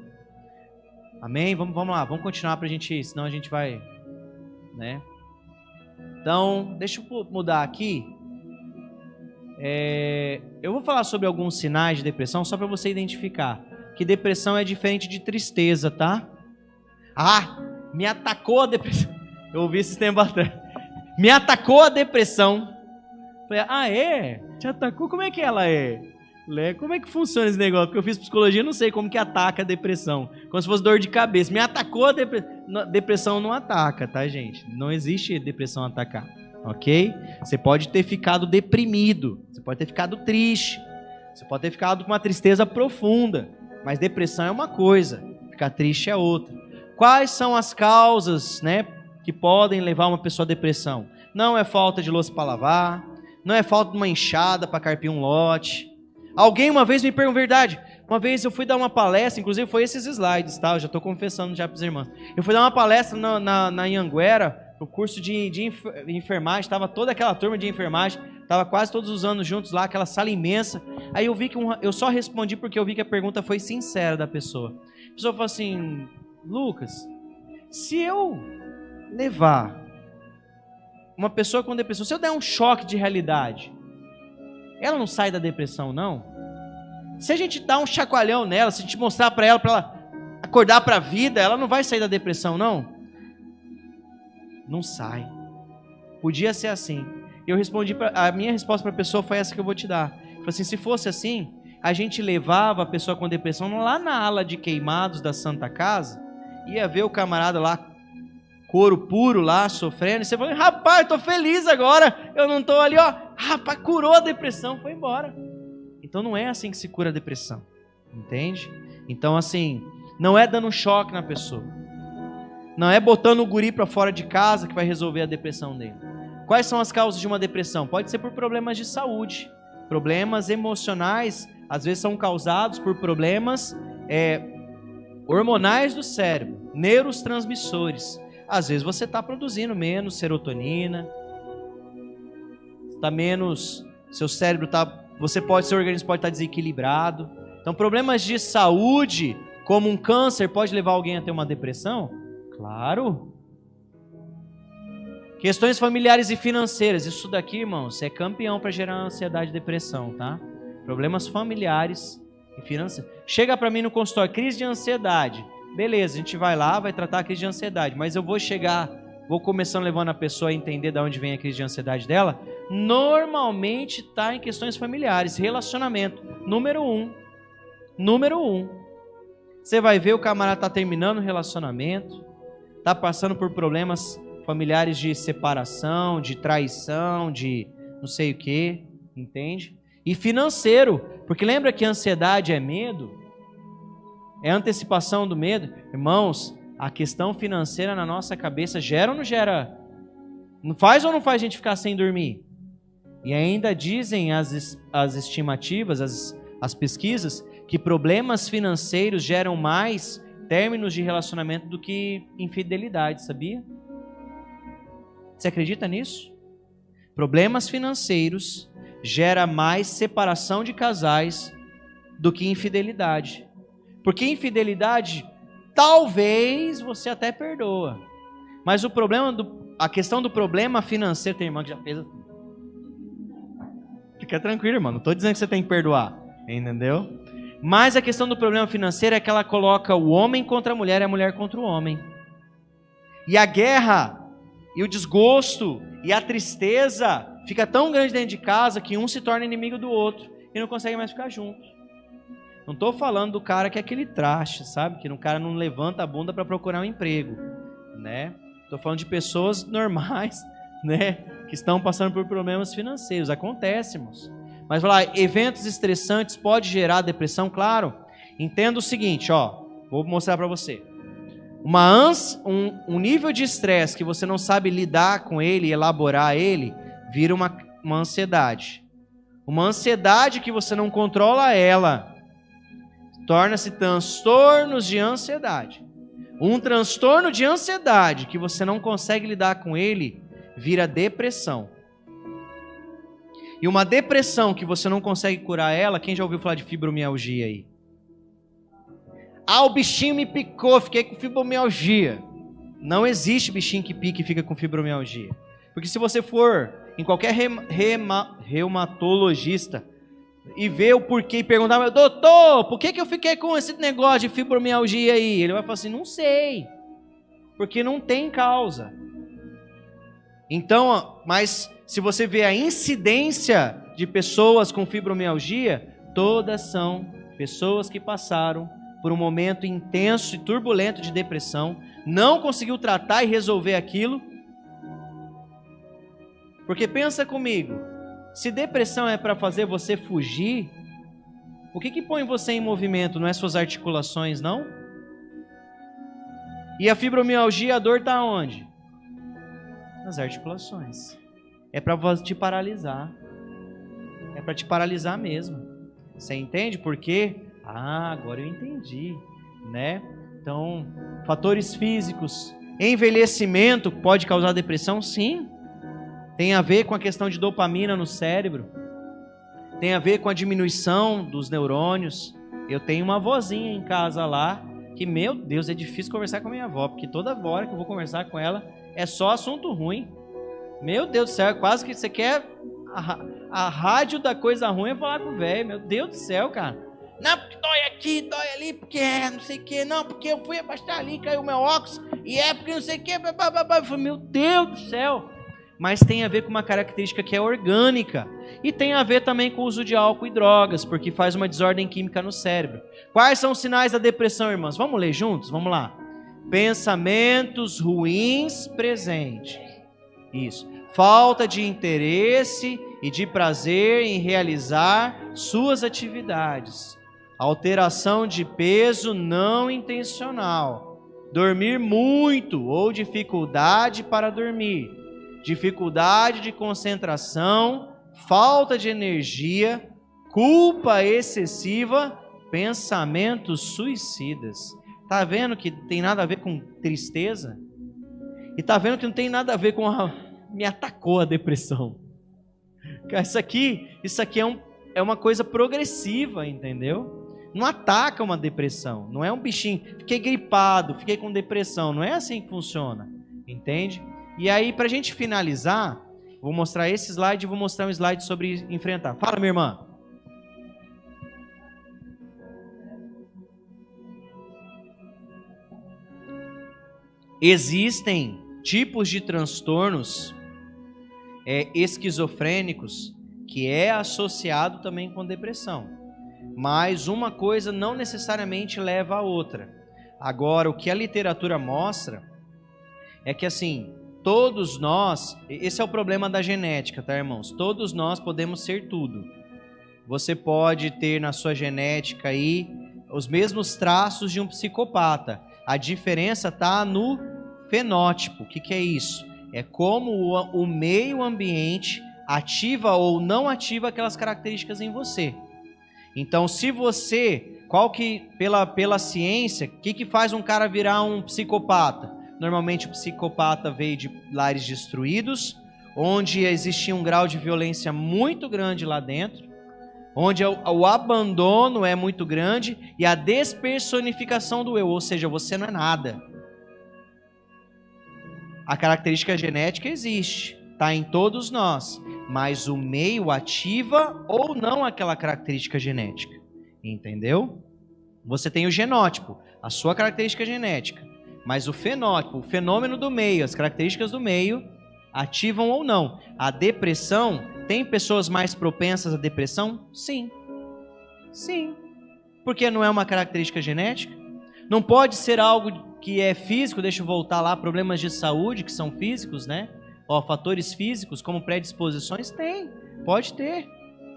Amém? Vamos lá, vamos continuar para a gente ir, senão a gente vai, né? Então, deixa eu mudar aqui. Eu vou falar sobre alguns sinais de depressão, só para você identificar que depressão é diferente de tristeza, tá? Me atacou a depressão. Eu ouvi esse tempo atrás. Me atacou a depressão. Falei, é? Te atacou? Como é que ela é? Como é que funciona esse negócio? Porque eu fiz psicologia, não sei como que ataca a depressão. Como se fosse dor de cabeça. Me atacou a depressão. Depressão não ataca, tá, gente? Não existe depressão atacar, ok? Você pode ter ficado deprimido. Você pode ter ficado triste. Você pode ter ficado com uma tristeza profunda. Mas depressão é uma coisa. Ficar triste é outra. Quais são as causas, né, que podem levar uma pessoa à depressão? Não é falta de louça para lavar. Não é falta de uma enxada para carpir um lote. Alguém uma vez me perguntou, verdade, uma vez eu fui dar uma palestra, inclusive foi esses slides, tá? Eu já estou confessando já para os irmãos. Eu fui dar uma palestra na Anhanguera, no curso de enfermagem, estava toda aquela turma de enfermagem, estava quase todos os anos juntos lá, aquela sala imensa. Aí eu vi que eu só respondi porque eu vi que a pergunta foi sincera da pessoa. A pessoa falou assim, Lucas, se eu levar uma pessoa com depressão, se eu der um choque de realidade, ela não sai da depressão, não? Se a gente dar um chacoalhão nela, se a gente mostrar para ela acordar para a vida, ela não vai sair da depressão, não? Não sai. Podia ser assim. Eu respondi, a minha resposta para a pessoa foi essa que eu vou te dar. Eu falei assim, se fosse assim, a gente levava a pessoa com depressão lá na ala de queimados da Santa Casa, ia ver o camarada lá, couro puro lá, sofrendo, e você falou, rapaz, eu tô feliz agora, eu não tô ali, ó, rapaz, curou a depressão, foi embora. Então não é assim que se cura a depressão, entende? Então assim, não é dando um choque na pessoa, não é botando o guri para fora de casa que vai resolver a depressão dele. Quais são as causas de uma depressão? Pode ser por problemas de saúde, problemas emocionais, às vezes são causados por problemas hormonais do cérebro, neurotransmissores. Às vezes você está produzindo menos serotonina, está menos, seu cérebro está, seu organismo pode estar desequilibrado. Então problemas de saúde, como um câncer, pode levar alguém a ter uma depressão? Claro. Questões familiares e financeiras. Isso daqui, irmãos, é campeão para gerar ansiedade e depressão, tá? Problemas familiares e financeiros. Chega para mim no consultório, crise de ansiedade. Beleza, a gente vai lá, vai tratar a crise de ansiedade. Mas eu vou começando levando a pessoa a entender de onde vem a crise de ansiedade dela. Normalmente está em questões familiares, relacionamento. Número um. Você vai ver o camarada está terminando o relacionamento, está passando por problemas familiares de separação, de traição, de não sei o que, entende? E financeiro, porque lembra que a ansiedade é medo? É antecipação do medo? Irmãos, a questão financeira na nossa cabeça gera ou não gera? Não faz ou não faz a gente ficar sem dormir? E ainda dizem as estimativas, as pesquisas, que problemas financeiros geram mais términos de relacionamento do que infidelidade, sabia? Você acredita nisso? Problemas financeiros gera mais separação de casais do que infidelidade. Porque infidelidade, talvez você até perdoa. Mas a questão do problema financeiro, tem irmã que já fez. Fica tranquilo, irmão. Não estou dizendo que você tem que perdoar. Entendeu? Mas a questão do problema financeiro é que ela coloca o homem contra a mulher e a mulher contra o homem. E a guerra, e o desgosto, e a tristeza fica tão grande dentro de casa que um se torna inimigo do outro e não consegue mais ficar junto. Não estou falando do cara que é aquele traste, sabe? Que o cara não levanta a bunda para procurar um emprego, né? Estou falando de pessoas normais, né? Que estão passando por problemas financeiros. Acontece, irmãos. Mas vai lá, eventos estressantes podem gerar depressão, claro. Entenda o seguinte, ó. Vou mostrar para você. Um nível de estresse que você não sabe lidar com ele, elaborar ele, vira uma ansiedade. Uma ansiedade que você não controla ela, torna-se transtornos de ansiedade. Um transtorno de ansiedade que você não consegue lidar com ele, vira depressão. E uma depressão que você não consegue curar ela, quem já ouviu falar de fibromialgia aí? Ah, o bichinho me picou, fiquei com fibromialgia. Não existe bichinho que pique e fica com fibromialgia. Porque se você for em qualquer reumatologista e ver o porquê e perguntar, mas, doutor, por que eu fiquei com esse negócio de fibromialgia aí? Ele vai falar assim, não sei, porque não tem causa. Então, mas se você vê a incidência de pessoas com fibromialgia, todas são pessoas que passaram por um momento intenso e turbulento de depressão, não conseguiu tratar e resolver aquilo. Porque pensa comigo, se depressão é para fazer você fugir, o que põe você em movimento? Não é suas articulações, não? E a fibromialgia, a dor está onde? Nas articulações. É para te paralisar. É para te paralisar mesmo. Você entende por quê? Ah, agora eu entendi, né? Então, fatores físicos. Envelhecimento pode causar depressão? Sim. Tem a ver com a questão de dopamina no cérebro. Tem a ver com a diminuição dos neurônios. Eu tenho uma vozinha em casa lá, que, meu Deus, é difícil conversar com a minha avó, porque toda hora que eu vou conversar com ela, é só assunto ruim. Meu Deus do céu, é quase que você quer... A rádio da coisa ruim é falar com o velho. Meu Deus do céu, cara. Não, porque dói aqui, dói ali, porque não sei o que. Não, porque eu fui abaixar ali, caiu o meu óculos. E é porque não sei o que. Eu falei, meu Deus do céu. Mas tem a ver com uma característica que é orgânica. E tem a ver também com o uso de álcool e drogas, porque faz uma desordem química no cérebro. Quais são os sinais da depressão, irmãos? Vamos ler juntos? Vamos lá. Pensamentos ruins presentes. Isso. Falta de interesse e de prazer em realizar suas atividades. Alteração de peso não intencional. Dormir muito ou dificuldade para dormir. Dificuldade de concentração, falta de energia, culpa excessiva, pensamentos suicidas. Tá vendo que tem nada a ver com tristeza? E tá vendo que não tem nada a ver com me atacou a depressão. Isso aqui é uma coisa progressiva, entendeu? Não ataca uma depressão, não é um bichinho, fiquei gripado, fiquei com depressão, não é assim que funciona, entende? E aí, para a gente finalizar, vou mostrar esse slide e vou mostrar um slide sobre enfrentar. Fala, minha irmã. Existem tipos de transtornos esquizofrênicos que é associado também com depressão. Mas uma coisa não necessariamente leva a outra. Agora, o que a literatura mostra é que, assim, todos nós, esse é o problema da genética, tá, irmãos? Todos nós podemos ser tudo. Você pode ter na sua genética aí os mesmos traços de um psicopata. A diferença está no fenótipo. O que é isso? É como o meio ambiente ativa ou não ativa aquelas características em você. Então, se você, pela ciência, o que faz um cara virar um psicopata? Normalmente o psicopata veio de lares destruídos, onde existia um grau de violência muito grande lá dentro, onde o abandono é muito grande e a despersonificação do eu, ou seja, você não é nada. A característica genética existe, está em todos nós, mas o meio ativa ou não aquela característica genética, entendeu? Você tem o genótipo, a sua característica genética, mas o fenótipo, o fenômeno do meio, as características do meio, ativam ou não. A depressão, tem pessoas mais propensas à depressão? Sim. Sim. Porque não é uma característica genética? Não pode ser algo que é físico, deixa eu voltar lá, problemas de saúde que são físicos, né? Fatores físicos como predisposições, tem, pode ter,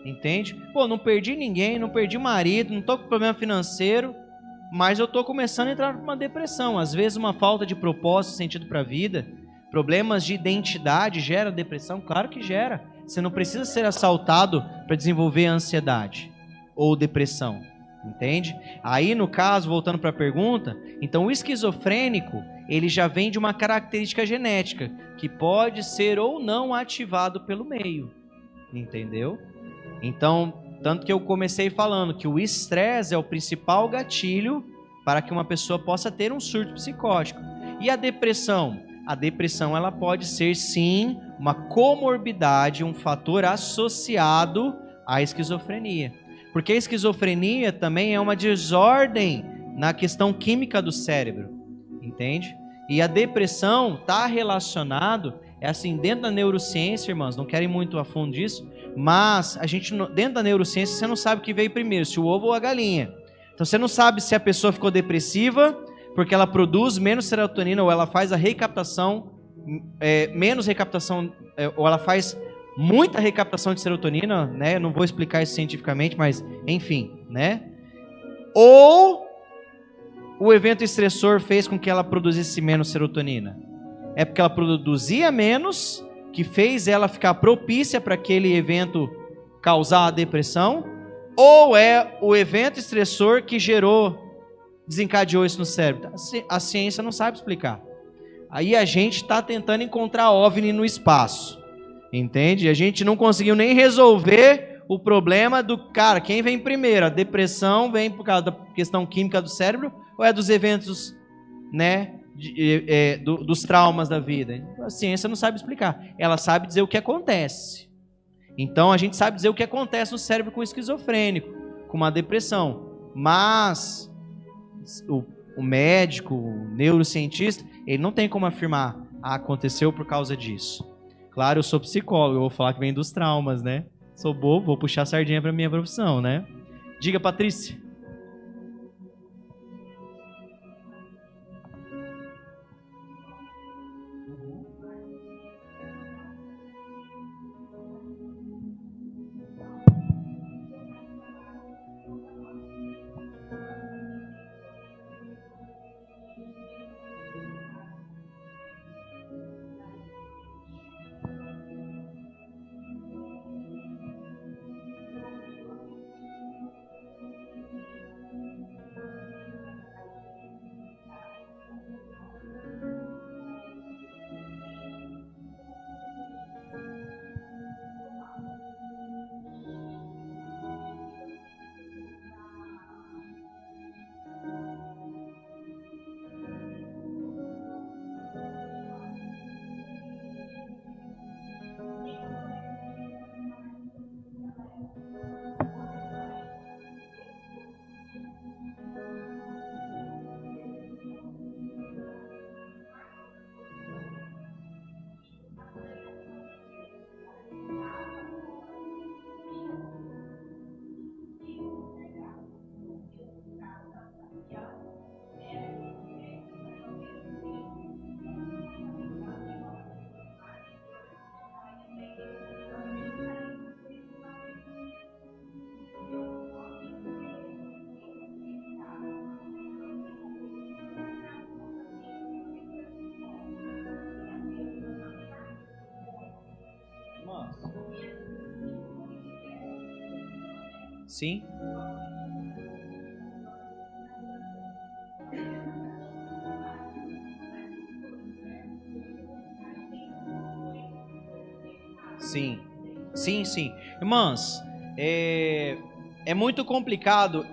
entende? Pô, não perdi ninguém, não perdi marido, não tô com problema financeiro, mas eu tô começando a entrar numa depressão. Às vezes uma falta de propósito, sentido para a vida, problemas de identidade gera depressão, claro que gera. Você não precisa ser assaltado para desenvolver ansiedade ou depressão, entende? Aí no caso, voltando para a pergunta, então o esquizofrênico, ele já vem de uma característica genética, que pode ser ou não ativado pelo meio, entendeu? Então, tanto que eu comecei falando que o estresse é o principal gatilho para que uma pessoa possa ter um surto psicótico. E a depressão? A depressão, ela pode ser sim uma comorbidade, um fator associado à esquizofrenia. Porque a esquizofrenia também é uma desordem na questão química do cérebro, entende? E a depressão está relacionado, é assim, dentro da neurociência, irmãos, não quero ir muito a fundo disso, mas a gente, dentro da neurociência, você não sabe o que veio primeiro, se o ovo ou a galinha. Então você não sabe se a pessoa ficou depressiva porque ela produz menos serotonina ou ela faz a recaptação, menos recaptação, ou ela faz muita recaptação de serotonina, né? Eu não vou explicar isso cientificamente, mas enfim, né? Ou o evento estressor fez com que ela produzisse menos serotonina? É porque ela produzia menos, que fez ela ficar propícia para aquele evento causar a depressão? Ou é o evento estressor que desencadeou isso no cérebro? A ciência não sabe explicar. Aí a gente está tentando encontrar OVNI no espaço, entende? A gente não conseguiu nem resolver o problema do cara, quem vem primeiro? A depressão vem por causa da questão química do cérebro ou é dos eventos, né, dos traumas da vida? A ciência não sabe explicar. Ela sabe dizer o que acontece. Então a gente sabe dizer o que acontece no cérebro com o esquizofrênico, com uma depressão. Mas o médico, o neurocientista, ele não tem como afirmar, aconteceu por causa disso. Claro, eu sou psicólogo, eu vou falar que vem dos traumas, né? Sou bobo, vou puxar a sardinha para minha profissão, né? Diga, Patrícia. Sim. Sim. Sim, sim. Irmãs, é muito complicado.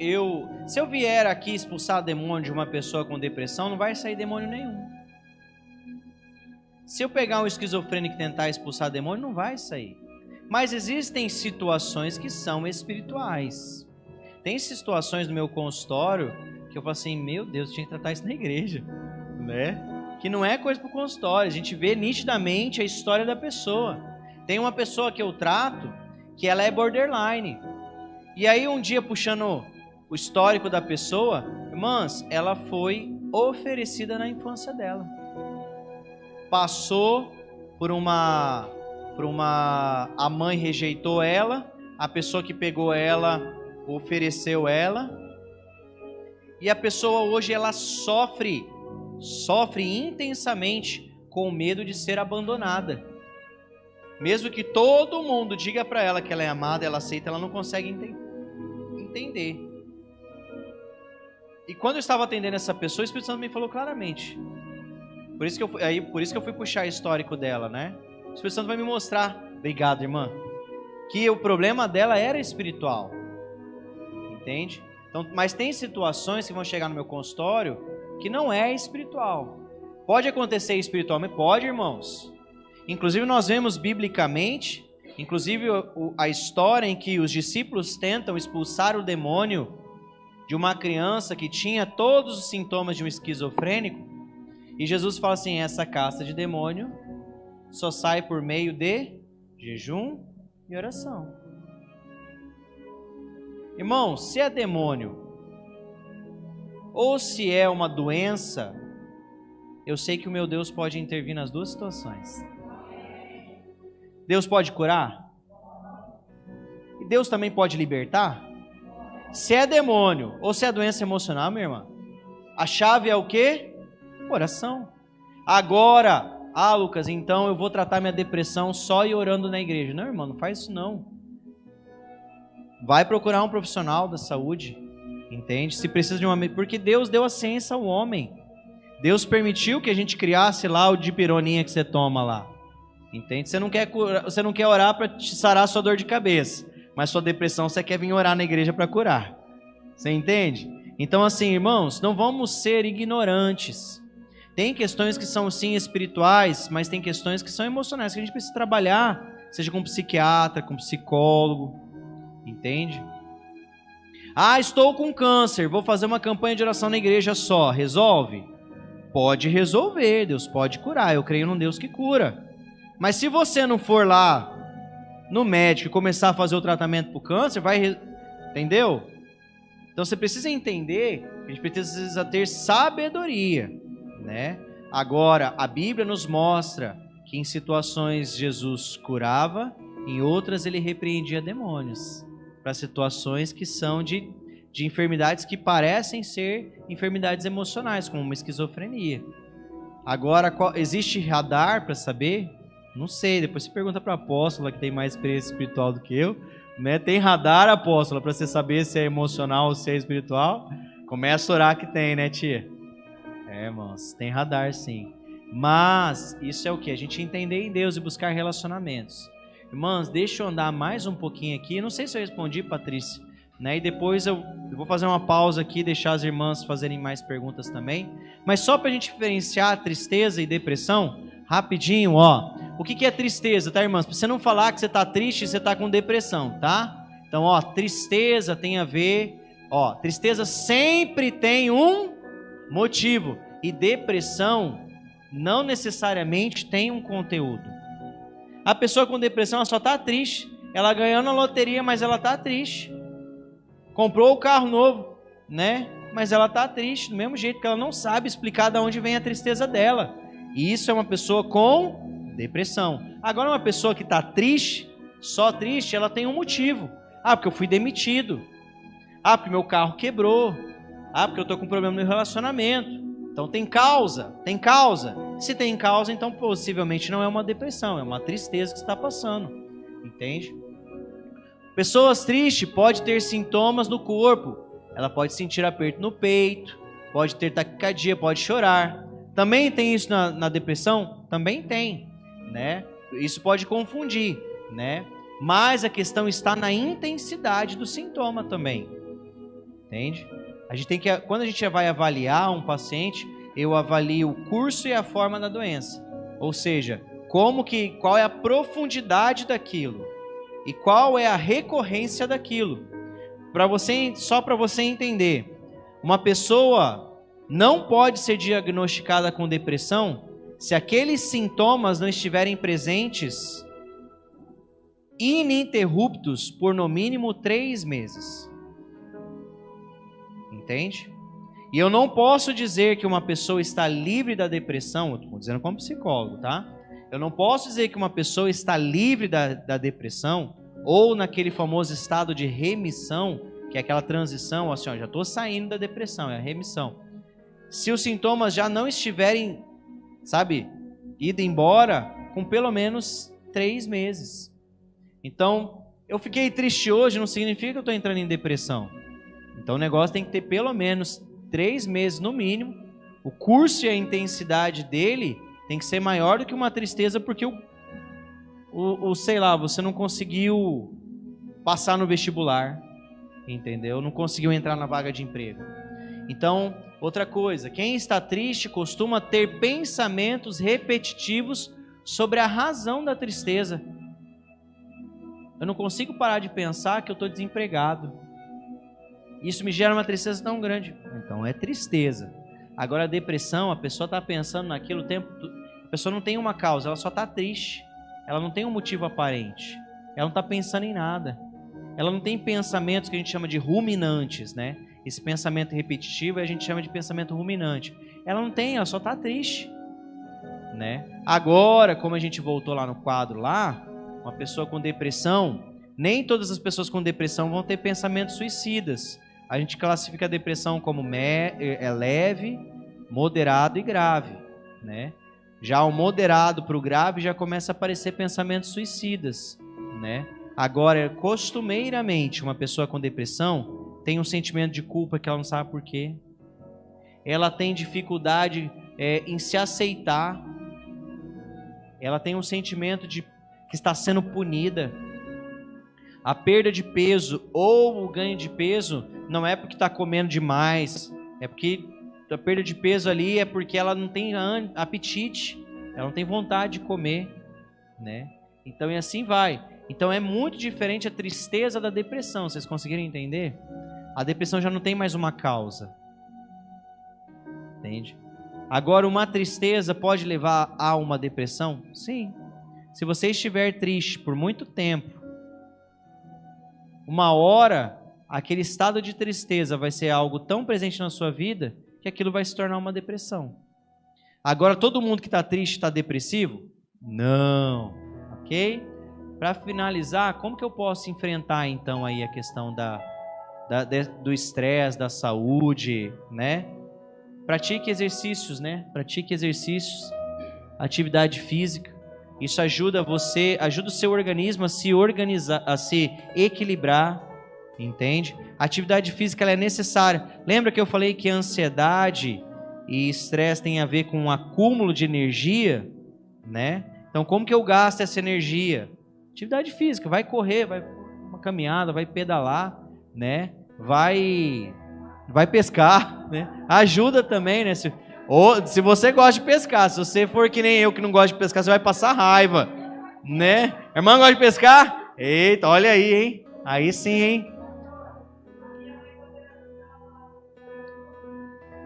Se eu vier aqui expulsar demônio de uma pessoa com depressão, não vai sair demônio nenhum. Se eu pegar um esquizofrênico e tentar expulsar demônio, não vai sair. Mas existem situações que são espirituais. Tem situações no meu consultório que eu falo assim, meu Deus, eu tinha que tratar isso na igreja, né? Que não é coisa para o consultório. A gente vê nitidamente a história da pessoa. Tem uma pessoa que eu trato que ela é borderline. E aí um dia, puxando o histórico da pessoa, irmãs, ela foi oferecida na infância dela. Passou por uma... A mãe rejeitou ela, a pessoa que pegou ela ofereceu ela. E a pessoa hoje ela sofre intensamente com medo de ser abandonada. Mesmo que todo mundo diga para ela que ela é amada, ela aceita, ela não consegue entender. E quando eu estava atendendo essa pessoa, o Espírito Santo me falou claramente. Por isso que eu fui puxar o histórico dela, né? O Espírito Santo vai me mostrar, obrigado, irmã, que o problema dela era espiritual. Entende? Então, mas tem situações que vão chegar no meu consultório que não é espiritual. Pode acontecer espiritualmente? Pode, irmãos. Inclusive nós vemos biblicamente, inclusive a história em que os discípulos tentam expulsar o demônio de uma criança que tinha todos os sintomas de um esquizofrênico, e Jesus fala assim, essa casta de demônio só sai por meio de jejum e oração. Irmão, se é demônio ou se é uma doença, eu sei que o meu Deus pode intervir nas duas situações. Deus pode curar? E Deus também pode libertar? Se é demônio ou se é doença emocional, minha irmã, a chave é o quê? Oração. Agora, Lucas, então eu vou tratar minha depressão só ir orando na igreja. Não, irmão, não faz isso não. Vai procurar um profissional da saúde, entende? Se precisa de uma... Porque Deus deu a ciência ao homem. Deus permitiu que a gente criasse lá o dipironinha que você toma lá. Entende? Você não quer orar para te sarar sua dor de cabeça, mas sua depressão você quer vir orar na igreja para curar. Você entende? Então assim, irmãos, não vamos ser ignorantes. Tem questões que são sim espirituais, mas tem questões que são emocionais, que a gente precisa trabalhar, seja com psiquiatra, com psicólogo, entende? Estou com câncer, vou fazer uma campanha de oração na igreja só, resolve? Pode resolver, Deus pode curar, eu creio num Deus que cura. Mas se você não for lá no médico e começar a fazer o tratamento para o câncer, entendeu? Então você precisa entender que a gente precisa ter sabedoria, né? Agora, a Bíblia nos mostra que em situações Jesus curava, em outras ele repreendia demônios, para situações que são de enfermidades que parecem ser enfermidades emocionais, como uma esquizofrenia. Agora, existe radar para saber? Não sei, depois você pergunta para a apóstola, que tem mais experiência espiritual do que eu, né? Tem radar, apóstola, para você saber se é emocional ou se é espiritual? Começa a orar que tem, né, tia? Irmãos, tem radar sim. Mas isso é o que? A gente entender em Deus e buscar relacionamentos. Irmãs, deixa eu andar mais um pouquinho aqui. Não sei se eu respondi, Patrícia, né? E depois eu vou fazer uma pausa aqui, deixar as irmãs fazerem mais perguntas também. Mas só para a gente diferenciar tristeza e depressão, rapidinho, ó. O que é tristeza, tá, irmãs? Para você não falar que você está triste e você está com depressão, tá? Então, ó, tristeza tem a ver... Ó, tristeza sempre tem um motivo. E depressão não necessariamente tem um conteúdo. A pessoa com depressão, ela só está triste. Ela ganhou na loteria, mas ela está triste. Comprou o carro novo, né? Mas ela está triste, do mesmo jeito que ela não sabe explicar de onde vem a tristeza dela. E isso é uma pessoa com depressão. Agora, uma pessoa que está triste, só triste, ela tem um motivo. Porque eu fui demitido. Porque meu carro quebrou. Porque eu estou com problema no relacionamento. Então tem causa, tem causa. Se tem causa, então possivelmente não é uma depressão, é uma tristeza que você está passando. Entende? Pessoas tristes podem ter sintomas no corpo. Ela pode sentir aperto no peito, pode ter taquicardia, pode chorar. Também tem isso na depressão? Também tem, né? Isso pode confundir, né? Mas a questão está na intensidade do sintoma também, entende? Quando a gente vai avaliar um paciente, eu avalio o curso e a forma da doença. Ou seja, qual é a profundidade daquilo e qual é a recorrência daquilo. Só para você entender, uma pessoa não pode ser diagnosticada com depressão se aqueles sintomas não estiverem presentes ininterruptos por no mínimo 3 meses. Entende? E eu não posso dizer que uma pessoa está livre da depressão, eu estou dizendo como psicólogo, tá? Eu não posso dizer que uma pessoa está livre da depressão ou naquele famoso estado de remissão, que é aquela transição, assim, ó, já estou saindo da depressão, é a remissão. Se os sintomas já não estiverem, ido embora com pelo menos 3 meses. Então, eu fiquei triste hoje, não significa que eu estou entrando em depressão. Então, o negócio tem que ter pelo menos 3 meses no mínimo. O curso e a intensidade dele tem que ser maior do que uma tristeza, porque você não conseguiu passar no vestibular, entendeu? Não conseguiu entrar na vaga de emprego. Então, outra coisa, quem está triste costuma ter pensamentos repetitivos sobre a razão da tristeza. Eu não consigo parar de pensar que eu estou desempregado. Isso me gera uma tristeza tão grande. Então é tristeza. Agora a depressão, a pessoa está pensando naquilo o tempo todo. A pessoa não tem uma causa, ela só está triste. Ela não tem um motivo aparente. Ela não está pensando em nada. Ela não tem pensamentos que a gente chama de ruminantes, né? Esse pensamento repetitivo a gente chama de pensamento ruminante. Ela não tem, ela só está triste, né? Agora, como a gente voltou lá no quadro lá, uma pessoa com depressão, nem todas as pessoas com depressão vão ter pensamentos suicidas. A gente classifica a depressão como leve, moderado e grave, né? Já o moderado para o grave já começa a aparecer pensamentos suicidas, né? Agora, costumeiramente, uma pessoa com depressão tem um sentimento de culpa que ela não sabe por quê. Ela tem dificuldade em se aceitar. Ela tem um sentimento de que está sendo punida. A perda de peso ou o ganho de peso não é porque está comendo demais, é porque a perda de peso ali é porque ela não tem apetite, ela não tem vontade de comer, né? Então, e assim vai. Então, é muito diferente a tristeza da depressão, vocês conseguiram entender? A depressão já não tem mais uma causa, entende? Agora, uma tristeza pode levar a uma depressão? Sim. Se você estiver triste por muito tempo, uma hora, aquele estado de tristeza vai ser algo tão presente na sua vida que aquilo vai se tornar uma depressão. Agora, todo mundo que está triste está depressivo? Não. Ok? Para finalizar, como que eu posso enfrentar então aí a questão do estresse, da saúde, né? Pratique exercícios, né? Pratique exercícios, atividade física. Isso ajuda o seu organismo a se organizar, a se equilibrar, entende? A atividade física ela é necessária. Lembra que eu falei que a ansiedade e estresse tem a ver com um acúmulo de energia, né? Então, como que eu gasto essa energia? Atividade física, vai correr, vai uma caminhada, vai pedalar, né? Vai pescar, né? Ajuda também, né? Se você gosta de pescar, se você for que nem eu que não gosto de pescar, você vai passar raiva, né? Irmão, gosta de pescar? Eita, olha aí, hein? Aí sim, hein?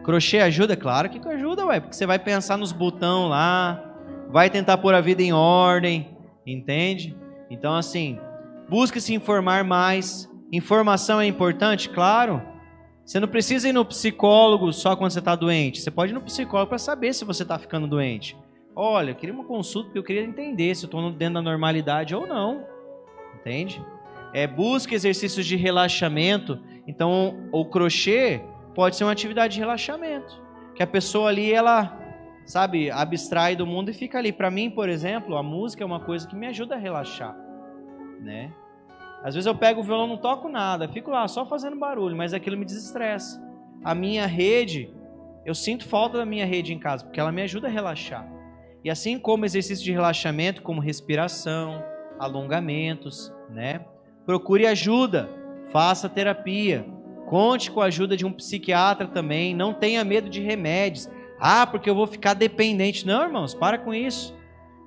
Crochê ajuda? Claro que ajuda, ué, porque você vai pensar nos botões lá, vai tentar pôr a vida em ordem, entende? Então, assim, busque se informar mais. Informação é importante? Claro. Você não precisa ir no psicólogo só quando você está doente. Você pode ir no psicólogo para saber se você está ficando doente. Olha, eu queria uma consulta porque eu queria entender se eu estou dentro da normalidade ou não. Entende? Busque exercícios de relaxamento. Então, o crochê pode ser uma atividade de relaxamento. Que a pessoa ali, ela, abstrai do mundo e fica ali. Para mim, por exemplo, a música é uma coisa que me ajuda a relaxar, né? Às vezes eu pego o violão, não toco nada, fico lá só fazendo barulho, mas aquilo me desestressa. A minha rede, eu sinto falta da minha rede em casa, porque ela me ajuda a relaxar. E assim como exercício de relaxamento, como respiração, alongamentos, né? Procure ajuda, faça terapia, conte com a ajuda de um psiquiatra também, não tenha medo de remédios. Ah, porque eu vou ficar dependente. Não, irmãos, para com isso.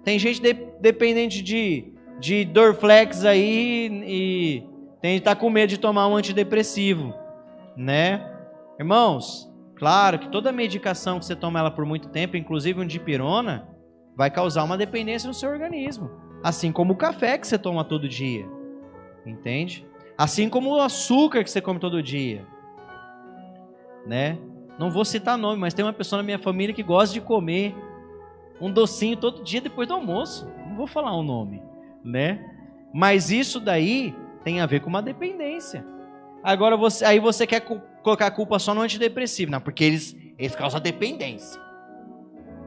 Tem gente dependente de Dorflex aí e tem que estar com medo de tomar um antidepressivo, né? Irmãos, claro que toda medicação que você toma ela por muito tempo, inclusive um dipirona, vai causar uma dependência no seu organismo. Assim como o café que você toma todo dia. Entende? Assim como o açúcar que você come todo dia. Né? Não vou citar nome, mas tem uma pessoa na minha família que gosta de comer um docinho todo dia depois do almoço. Não vou falar o nome, né? Mas isso daí tem a ver com uma dependência. Agora aí você quer colocar a culpa só no antidepressivo, não? Porque eles causam dependência.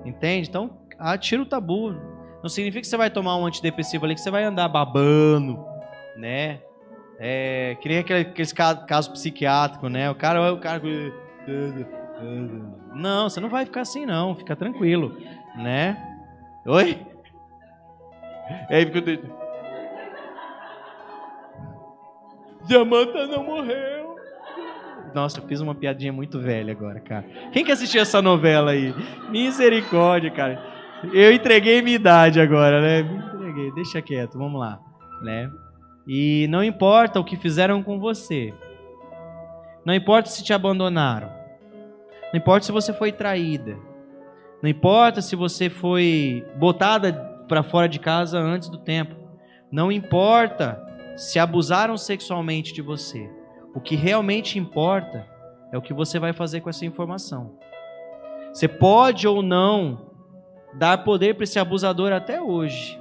Entende? Então, tira o tabu. Não significa que você vai tomar um antidepressivo ali que você vai andar babando, né? Que nem aqueles casos psiquiátricos, né? O cara... Não, você não vai ficar assim não, fica tranquilo, né? Oi? Aí fica... Jamanta não morreu. Nossa, eu fiz uma piadinha muito velha agora, cara. Quem que assistiu essa novela aí? Misericórdia, cara. Eu entreguei minha idade agora, né? Me entreguei, deixa quieto, vamos lá, né? E não importa o que fizeram com você. Não importa se te abandonaram. Não importa se você foi traída. Não importa se você foi botada para fora de casa antes do tempo. Não importa se abusaram sexualmente de você. O que realmente importa é o que você vai fazer com essa informação. Você pode ou não dar poder para esse abusador até hoje.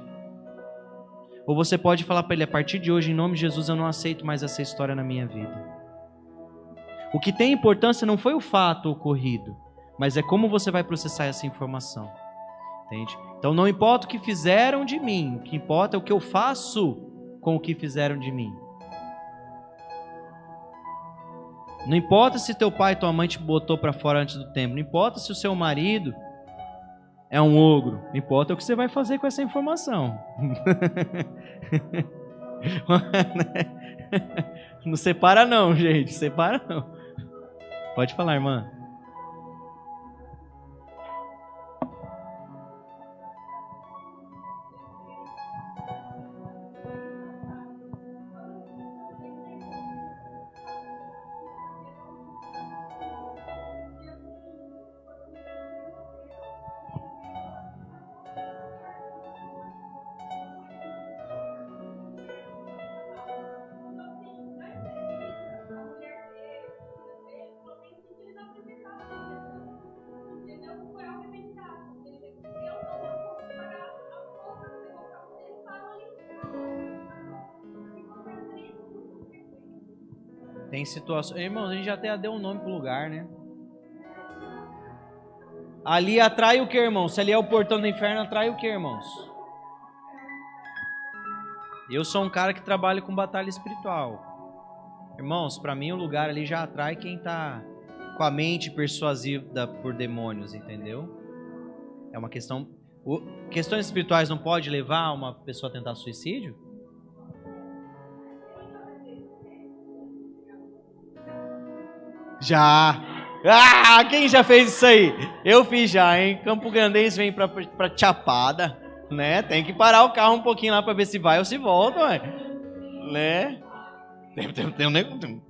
Ou você pode falar para ele, a partir de hoje, em nome de Jesus, eu não aceito mais essa história na minha vida. O que tem importância não foi o fato ocorrido, mas é como você vai processar essa informação. Entende? Então não importa o que fizeram de mim, o que importa é o que eu faço com o que fizeram de mim. Não importa se teu pai e tua mãe te botou para fora antes do tempo, não importa se o seu marido é um ogro, não importa o que você vai fazer com essa informação. Não separa não, gente, separa não. Pode falar, irmã. Tem situações... Irmãos, a gente já até deu um nome pro lugar, né? Ali atrai o que, irmãos? Se ali é o portão do inferno, atrai o que, irmãos? Eu sou um cara que trabalha com batalha espiritual. Irmãos, para mim o lugar ali já atrai quem tá com a mente persuasiva por demônios, entendeu? É uma questão... Questões espirituais não pode levar uma pessoa a tentar suicídio? Já. Quem já fez isso aí? Eu fiz já, hein? Campo Grandense vem pra Chapada, né? Tem que parar o carro um pouquinho lá pra ver se vai ou se volta, ué. Né? Tem um negócio.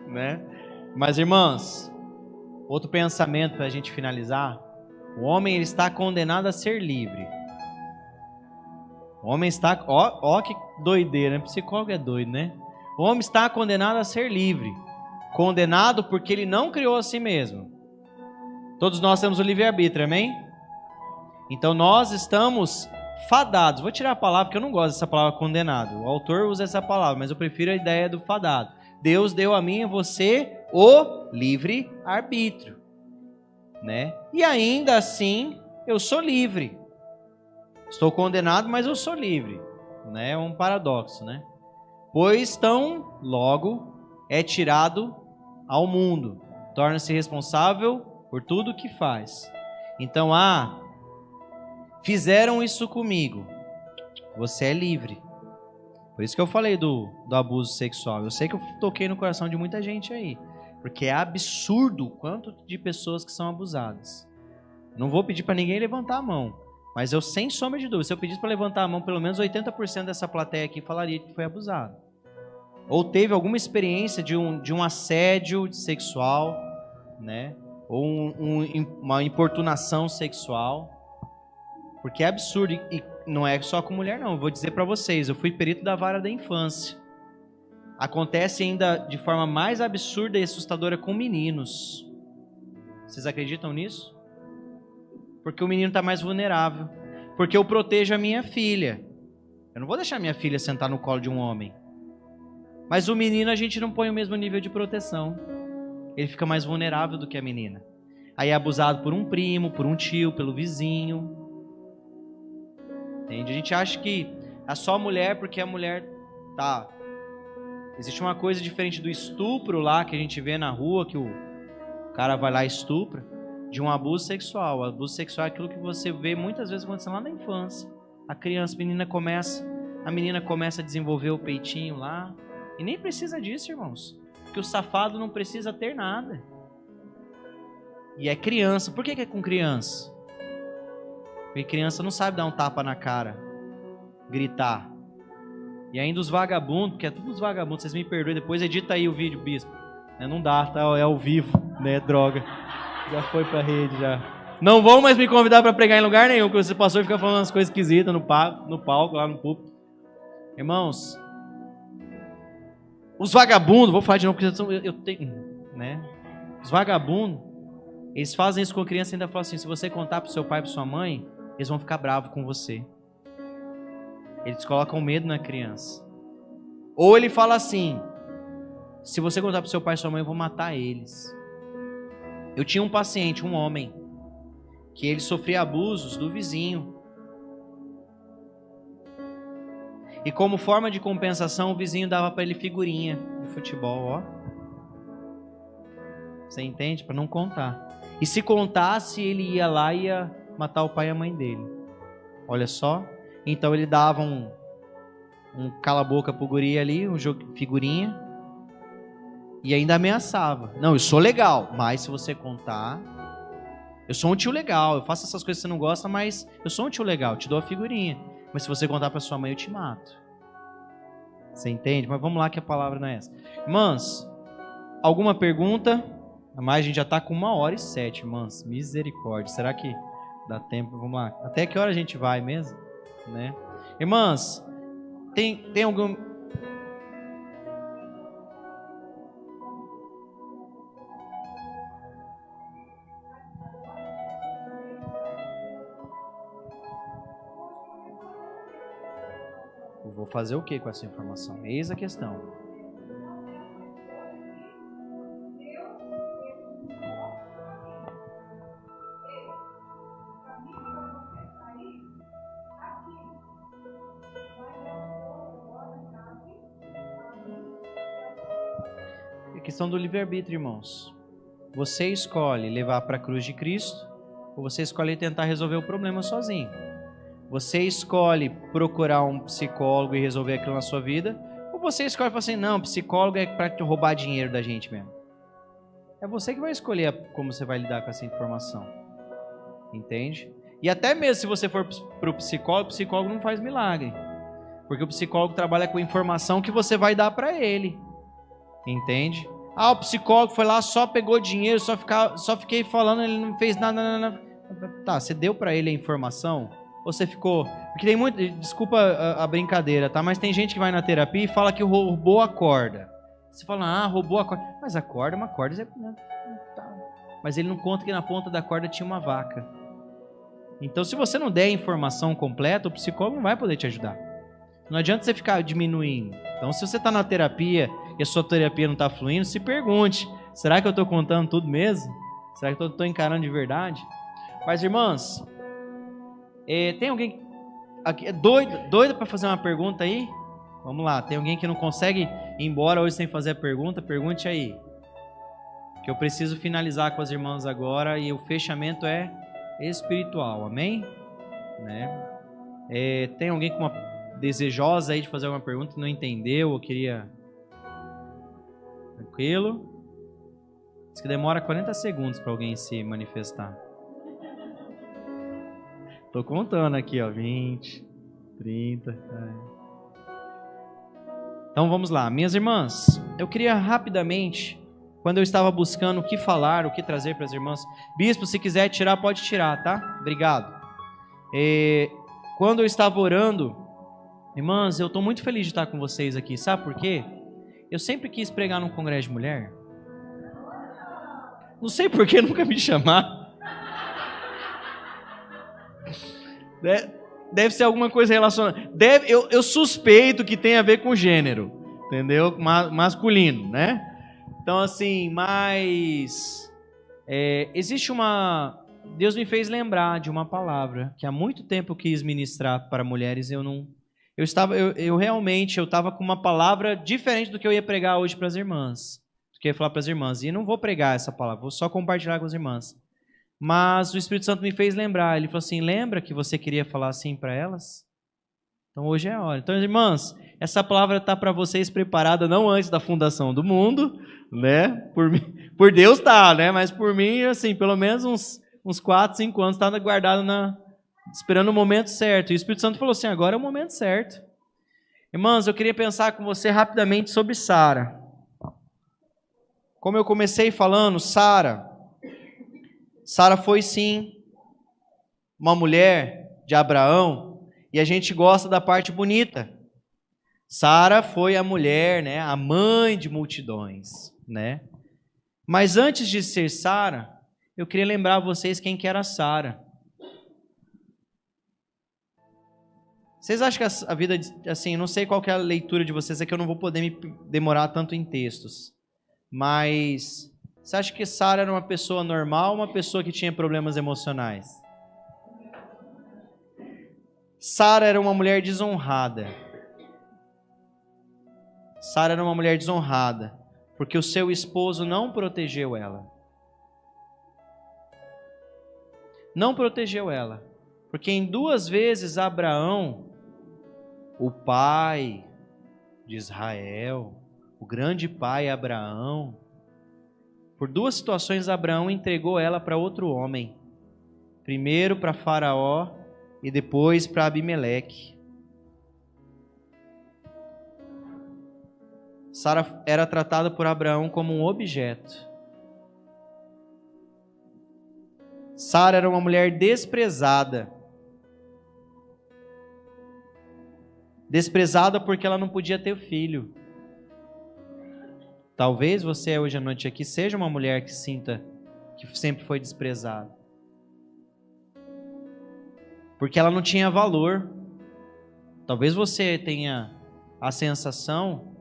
Né? Mas, irmãos, outro pensamento pra gente finalizar. O homem, ele está condenado a ser livre. O homem está... Ó que doideira, né? Psicólogo é doido, né? O homem está condenado a ser livre. Condenado porque ele não criou a si mesmo. Todos nós temos o livre-arbítrio, amém? Então nós estamos fadados. Vou tirar a palavra porque eu não gosto dessa palavra condenado. O autor usa essa palavra, mas eu prefiro a ideia do fadado. Deus deu a mim e a você o livre-arbítrio, né? E ainda assim eu sou livre. Estou condenado, mas eu sou livre, né? É um paradoxo, né? Pois tão logo é tirado ao mundo, torna-se responsável por tudo o que faz. Então, fizeram isso comigo, você é livre. Por isso que eu falei do abuso sexual. Eu sei que eu toquei no coração de muita gente aí, porque é absurdo o quanto de pessoas que são abusadas. Não vou pedir para ninguém levantar a mão, mas eu, sem sombra de dúvida, se eu pedisse para levantar a mão, pelo menos 80% dessa plateia aqui falaria que foi abusado. Ou teve alguma experiência de um assédio sexual, né? Ou uma importunação sexual. Porque é absurdo, e não é só com mulher não. Eu vou dizer para vocês, eu fui perito da vara da infância. Acontece ainda de forma mais absurda e assustadora com meninos. Vocês acreditam nisso? Porque o menino está mais vulnerável. Porque eu protejo a minha filha. Eu não vou deixar minha filha sentar no colo de um homem. Mas o menino a gente não põe o mesmo nível de proteção. Ele fica mais vulnerável do que a menina. Aí é abusado por um primo, por um tio, pelo vizinho. Entende? A gente acha que é só a mulher porque a mulher tá... Existe uma coisa diferente do estupro lá que a gente vê na rua, que o cara vai lá e estupra, de um abuso sexual. O abuso sexual é aquilo que você vê muitas vezes acontecendo lá na infância. A menina começa a desenvolver o peitinho lá. E nem precisa disso, irmãos. Porque o safado não precisa ter nada. E é criança. Por que é com criança? Porque criança não sabe dar um tapa na cara, gritar. E ainda os vagabundos, porque é tudo os vagabundos, vocês me perdoem, depois edita aí o vídeo, bispo. Não dá, tá? É ao vivo, né? Droga. Já foi pra rede, já. Não vão mais me convidar pra pregar em lugar nenhum, porque você passou e fica falando umas coisas esquisitas no palco, lá no púlpito. Irmãos, os vagabundos, vou falar de novo, porque eu tenho, né? Os vagabundos, eles fazem isso com a criança e ainda falam assim, se você contar pro seu pai e pra sua mãe, eles vão ficar bravos com você. Eles colocam medo na criança. Ou ele fala assim, se você contar pro seu pai e sua mãe, eu vou matar eles. Eu tinha um paciente, um homem, que ele sofria abusos do vizinho. E como forma de compensação, o vizinho dava para ele figurinha de futebol, ó. Você entende? Para não contar. E se contasse, ele ia lá e ia matar o pai e a mãe dele. Olha só. Então ele dava um cala-boca pro guri ali, um jogo de figurinha. E ainda ameaçava. Não, eu sou legal, mas se você contar... Eu sou um tio legal, eu faço essas coisas que você não gosta, mas eu sou um tio legal, te dou a figurinha. Mas se você contar para sua mãe, eu te mato. Você entende? Mas vamos lá que a palavra não é essa. Irmãs, alguma pergunta? Mas a gente já está com 1h07, irmãs. Misericórdia. Será que dá tempo? Vamos lá. Até que hora a gente vai mesmo? Né? Irmãs, tem algum... Eu vou fazer o que com essa informação? Eis a questão. É questão do livre-arbítrio, irmãos. Você escolhe levar para a cruz de Cristo ou você escolhe tentar resolver o problema sozinho. Você escolhe procurar um psicólogo e resolver aquilo na sua vida, ou você escolhe falar assim, não, psicólogo é para roubar dinheiro da gente mesmo. É você que vai escolher como você vai lidar com essa informação. Entende? E até mesmo se você for para o psicólogo não faz milagre. Porque o psicólogo trabalha com a informação que você vai dar para ele. Entende? O psicólogo foi lá, só pegou dinheiro, só fiquei falando, ele não fez nada. Tá, você deu para ele a informação? Ou você ficou... Porque tem muito... Desculpa a brincadeira, tá? Mas tem gente que vai na terapia e fala que roubou a corda. Você fala, roubou a corda. Mas a corda é uma corda. Tá. Mas ele não conta que na ponta da corda tinha uma vaca. Então, se você não der a informação completa, o psicólogo não vai poder te ajudar. Não adianta você ficar diminuindo. Então, se você está na terapia e a sua terapia não está fluindo, se pergunte, será que eu estou contando tudo mesmo? Será que eu estou encarando de verdade? Mas, irmãs... tem alguém aqui doido para fazer uma pergunta aí? Vamos lá, tem alguém que não consegue ir embora hoje sem fazer a pergunta? Pergunte aí. Que eu preciso finalizar com as irmãs agora e o fechamento é espiritual, amém? Né? Tem alguém com uma desejosa aí de fazer alguma pergunta que não entendeu ou queria... Tranquilo? Diz que demora 40 segundos para alguém se manifestar. Tô contando aqui, ó, 20, 30... Então vamos lá, minhas irmãs, eu queria rapidamente, quando eu estava buscando o que falar, o que trazer para as irmãs, bispo, se quiser tirar, pode tirar, tá? Obrigado. Quando eu estava orando, irmãs, eu estou muito feliz de estar com vocês aqui, sabe por quê? Eu sempre quis pregar num congresso de mulher. Não sei por que nunca me chamaram. Deve ser alguma coisa relacionada. Eu suspeito que tem a ver com gênero, entendeu? Masculino, né? Então, assim, mas existe uma... Deus me fez lembrar de uma palavra que há muito tempo eu quis ministrar para mulheres. Eu realmente estava com uma palavra diferente do que eu ia pregar hoje para as irmãs. Do que eu ia falar para as irmãs. E não vou pregar essa palavra, vou só compartilhar com as irmãs. Mas o Espírito Santo me fez lembrar. Ele falou assim, lembra que você queria falar assim para elas? Então hoje é a hora. Então, irmãs, essa palavra está para vocês preparada não antes da fundação do mundo, né? Por Deus está, né? Mas por mim, assim, pelo menos uns 4, 5 anos está guardado esperando o momento certo. E o Espírito Santo falou assim, agora é o momento certo. Irmãs, eu queria pensar com você rapidamente sobre Sara. Como eu comecei falando, Sara foi sim uma mulher de Abraão, e a gente gosta da parte bonita. Sara foi a mulher, né, a mãe de multidões, né? Mas antes de ser Sara, eu queria lembrar a vocês quem que era Sara. Vocês acham que a vida, assim, não sei qual que é a leitura de vocês, é que eu não vou poder me demorar tanto em textos, mas... Você acha que Sara era uma pessoa normal ou uma pessoa que tinha problemas emocionais? Sara era uma mulher desonrada. Sara era uma mulher desonrada, porque o seu esposo não protegeu ela. Não protegeu ela. Porque em 2 vezes Abraão, o pai de Israel, o grande pai Abraão, por 2 situações, Abraão entregou ela para outro homem. Primeiro para Faraó e depois para Abimeleque. Sara era tratada por Abraão como um objeto. Sara era uma mulher desprezada. Desprezada porque ela não podia ter filho. Talvez você hoje à noite aqui seja uma mulher que sinta que sempre foi desprezada. Porque ela não tinha valor. Talvez você tenha a sensação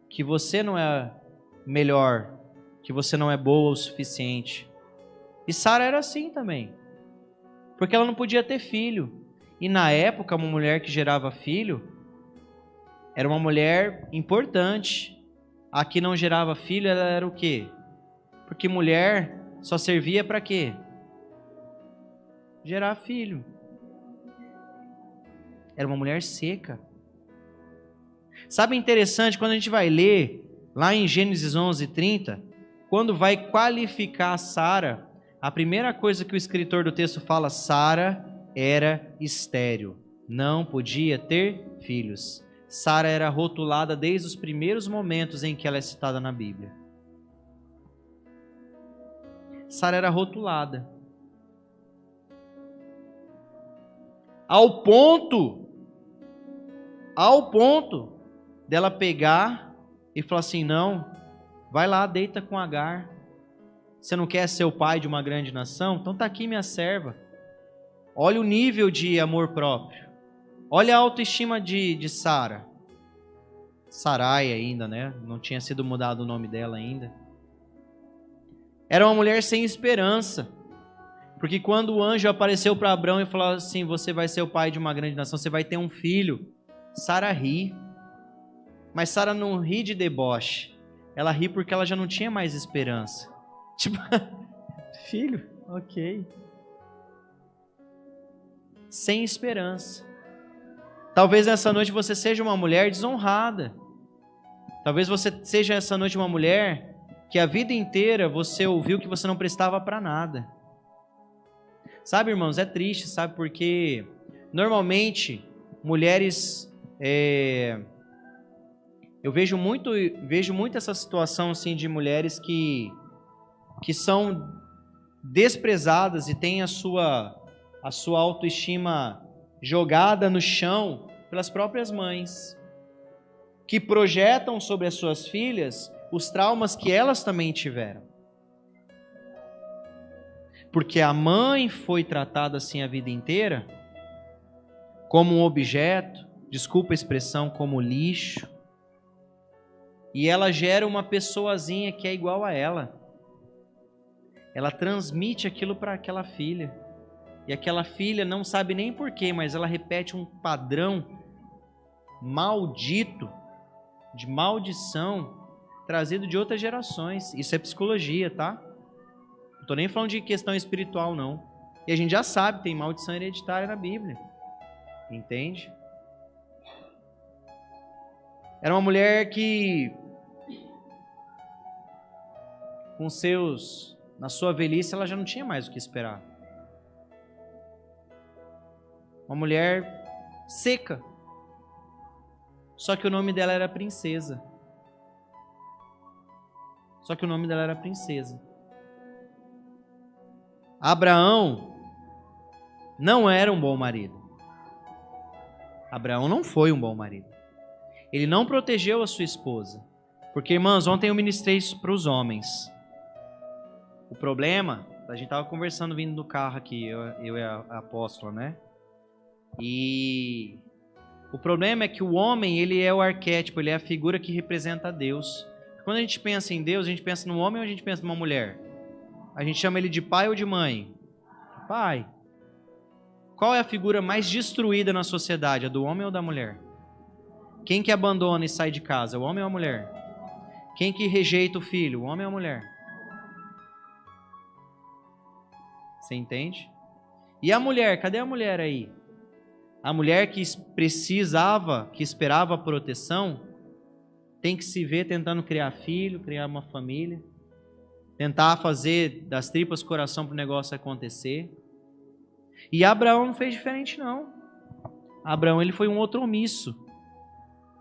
que você não é melhor, que você não é boa o suficiente. E Sara era assim também. Porque ela não podia ter filho. E na época, uma mulher que gerava filho era uma mulher importante. A que não gerava filho, ela era o quê? Porque mulher só servia para quê? Gerar filho. Era uma mulher seca. Sabe, interessante, quando a gente vai ler, lá em Gênesis 11:30, quando vai qualificar Sara, a primeira coisa que o escritor do texto fala, Sara era estéril, não podia ter filhos. Sara era rotulada desde os primeiros momentos em que ela é citada na Bíblia. Sara era rotulada. Ao ponto dela pegar e falar assim, não, vai lá, deita com Agar. Você não quer ser o pai de uma grande nação? Então tá aqui minha serva. Olha o nível de amor próprio. Olha a autoestima de Sara. Sarai ainda, né? Não tinha sido mudado o nome dela ainda. Era uma mulher sem esperança. Porque quando o anjo apareceu para Abraão e falou assim, você vai ser o pai de uma grande nação, você vai ter um filho. Sara ri. Mas Sara não ri de deboche. Ela ri porque ela já não tinha mais esperança. Tipo, filho, ok. Sem esperança. Talvez nessa noite você seja uma mulher desonrada. Talvez você seja essa noite uma mulher que a vida inteira você ouviu que você não prestava para nada. Sabe, irmãos, é triste, sabe? Porque normalmente mulheres... Eu vejo muito essa situação assim, de mulheres que são desprezadas e têm a sua autoestima jogada no chão pelas próprias mães, que projetam sobre as suas filhas os traumas que elas também tiveram. Porque a mãe foi tratada assim a vida inteira, como um objeto, desculpa a expressão, como lixo, e ela gera uma pessoazinha que é igual a ela. Ela transmite aquilo para aquela filha. E aquela filha não sabe nem porquê, mas ela repete um padrão maldito, de maldição, trazido de outras gerações. Isso é psicologia, tá? Não estou nem falando de questão espiritual, não. E a gente já sabe, tem maldição hereditária na Bíblia. Entende? Era uma mulher que, na sua velhice, ela já não tinha mais o que esperar. Uma mulher seca. Só que o nome dela era Princesa. Abraão não era um bom marido. Abraão não foi um bom marido. Ele não protegeu a sua esposa. Porque, irmãos, ontem eu ministrei isso para os homens. O problema, a gente estava conversando vindo do carro aqui, eu e a apóstola, né? E o problema é que o homem, ele é o arquétipo, ele é a figura que representa a Deus. Quando a gente pensa em Deus, a gente pensa no homem ou a gente pensa numa mulher? A gente chama ele de pai ou de mãe? Pai. Qual é a figura mais destruída na sociedade? A do homem ou da mulher? Quem que abandona e sai de casa? O homem ou a mulher? Quem que rejeita o filho? O homem ou a mulher? Você entende? E a mulher? Cadê a mulher aí? A mulher que precisava, que esperava proteção, tem que se ver tentando criar filho, criar uma família, tentar fazer das tripas coração para o negócio acontecer. E Abraão não fez diferente, não. Abraão, ele foi um outro omisso.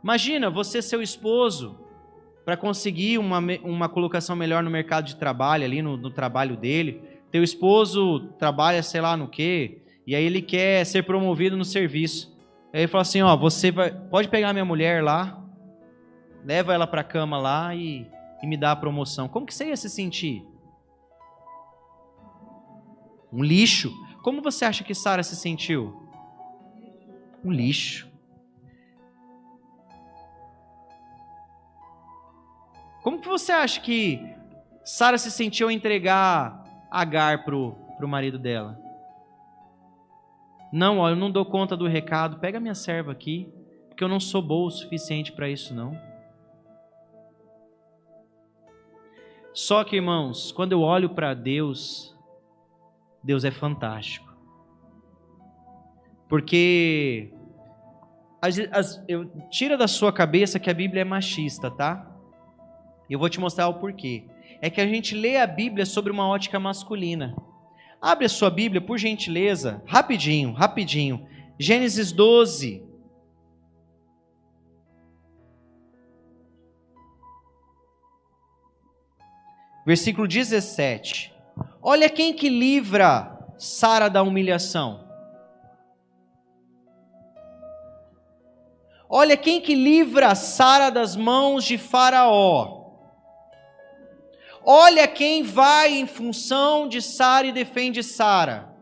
Imagina, você ser seu esposo, para conseguir uma colocação melhor no mercado de trabalho, ali no trabalho dele. Teu esposo trabalha sei lá no quê, e aí ele quer ser promovido no serviço. Aí ele fala assim, ó, pode pegar minha mulher lá, leva ela para a cama lá e me dá a promoção. Como que você ia se sentir? Um lixo. Como você acha que Sara se sentiu? Um lixo. Como que você acha que Sara se sentiu ao entregar Agar pro marido dela? Não, ó, eu não dou conta do recado, pega minha serva aqui, porque eu não sou boa o suficiente para isso, não. Só que, irmãos, quando eu olho para Deus, Deus é fantástico. Porque tira da sua cabeça que a Bíblia é machista, tá? Eu vou te mostrar o porquê. É que a gente lê a Bíblia sobre uma ótica masculina. Abre a sua Bíblia, por gentileza, rapidinho. Gênesis 12. Versículo 17. Olha quem que livra Sara da humilhação. Olha quem que livra Sara das mãos de Faraó. Olha quem vai em função de Sara e defende Sara.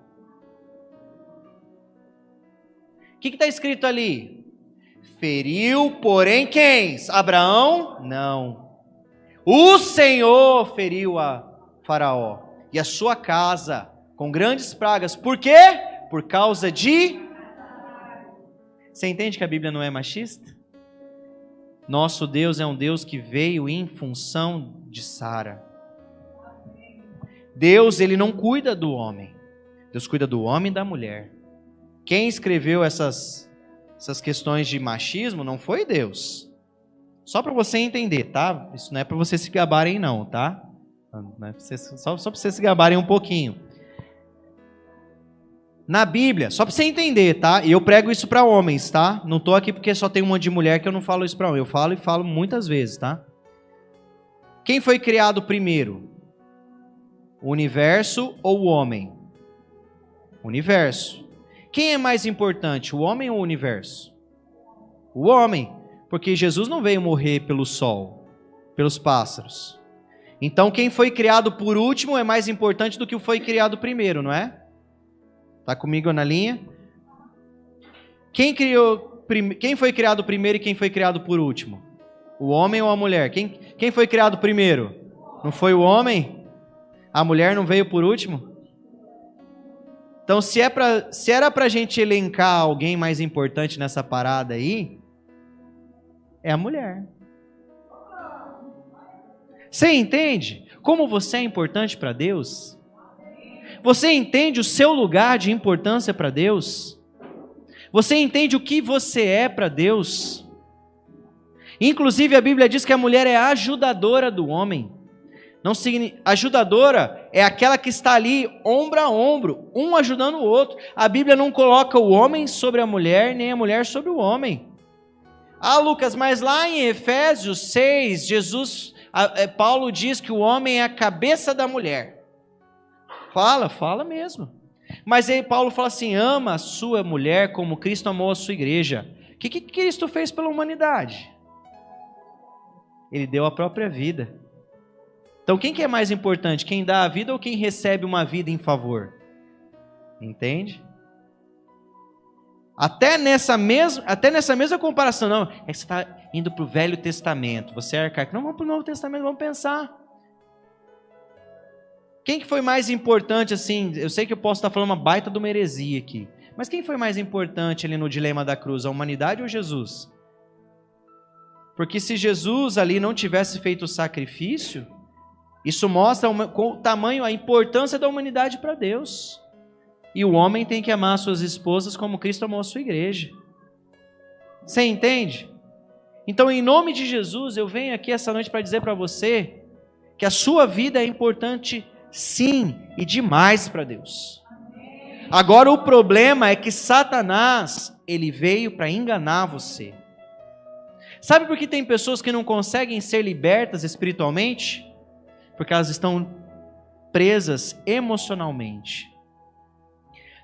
O que está escrito ali? Feriu, porém, quem? Abraão? Não. O Senhor feriu a Faraó e a sua casa com grandes pragas. Por quê? Por causa de... Você entende que a Bíblia não é machista? Nosso Deus é um Deus que veio em função de Sara. Deus, ele não cuida do homem. Deus cuida do homem e da mulher. Quem escreveu essas questões de machismo não foi Deus. Só para você entender, tá? Isso não é para vocês se gabarem não, tá? Não é só para vocês se gabarem um pouquinho. Na Bíblia, só para você entender, tá? E eu prego isso para homens, tá? Não tô aqui porque só tem um monte de mulher que eu não falo isso para homem. Eu falo e falo muitas vezes, tá? Quem foi criado primeiro? O universo ou o homem? O universo. Quem é mais importante, o homem ou o universo? O homem, porque Jesus não veio morrer pelo sol, pelos pássaros. Então quem foi criado por último é mais importante do que o que foi criado primeiro, não é? Tá comigo na linha? Quem foi criado primeiro e quem foi criado por último? O homem ou a mulher? Quem foi criado primeiro? Não foi o homem? A mulher não veio por último? Então, se era pra gente elencar alguém mais importante nessa parada aí, é a mulher. Você entende como você é importante para Deus? Você entende o seu lugar de importância para Deus? Você entende o que você é para Deus? Inclusive, a Bíblia diz que a mulher é a ajudadora do homem. Não significa, ajudadora é aquela que está ali ombro a ombro, um ajudando o outro. A Bíblia não coloca o homem sobre a mulher, nem a mulher sobre o homem. Ah, Lucas, mas lá em Efésios 6, Paulo diz que o homem é a cabeça da mulher. Fala mesmo. Mas aí Paulo fala assim, ama a sua mulher como Cristo amou a sua igreja. O que Cristo fez pela humanidade? Ele deu a própria vida. Então quem que é mais importante? Quem dá a vida ou quem recebe uma vida em favor? Entende? Até nessa mesma comparação, não, é que você está indo para o Velho Testamento, você é arcaico. Não, vamos para o Novo Testamento, vamos pensar. Quem que foi mais importante, assim, eu sei que eu posso estar falando uma baita de uma heresia aqui, mas quem foi mais importante ali no dilema da cruz, a humanidade ou Jesus? Porque se Jesus ali não tivesse feito o sacrifício, isso mostra o tamanho, a importância da humanidade para Deus. E o homem tem que amar suas esposas como Cristo amou a sua igreja. Você entende? Então, em nome de Jesus, eu venho aqui essa noite para dizer para você que a sua vida é importante sim, e demais para Deus. Agora o problema é que Satanás, ele veio para enganar você. Sabe por que tem pessoas que não conseguem ser libertas espiritualmente? Porque elas estão presas emocionalmente.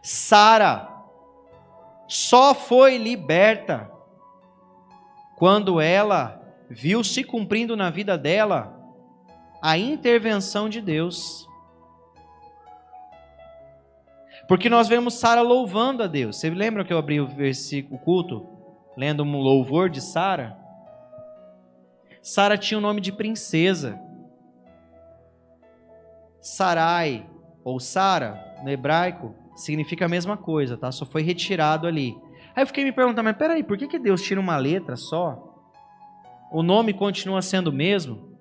Sara só foi liberta quando ela viu se cumprindo na vida dela a intervenção de Deus. Porque nós vemos Sara louvando a Deus. Você lembra que eu abri o versículo culto, lendo um louvor de Sara? Sara tinha o nome de princesa. Sarai, ou Sara, no hebraico, significa a mesma coisa, tá? Só foi retirado ali. Aí eu fiquei me perguntando, mas peraí, por que Deus tira uma letra só? O nome continua sendo o mesmo?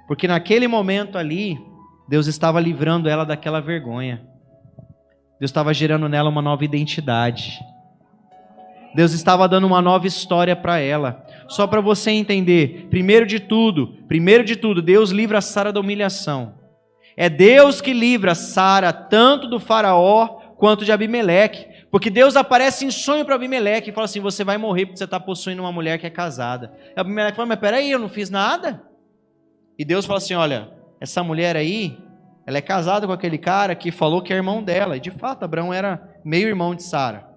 Porque naquele momento ali, Deus estava livrando ela daquela vergonha. Deus estava gerando nela uma nova identidade. Deus estava dando uma nova história para ela. Só para você entender, primeiro de tudo, Deus livra Sara da humilhação. É Deus que livra Sara tanto do faraó quanto de Abimeleque. Porque Deus aparece em sonho para Abimeleque e fala assim, você vai morrer porque você está possuindo uma mulher que é casada. E Abimeleque fala, mas peraí, eu não fiz nada? E Deus fala assim, olha, essa mulher aí, ela é casada com aquele cara que falou que é irmão dela. E de fato, Abraão era meio irmão de Sara.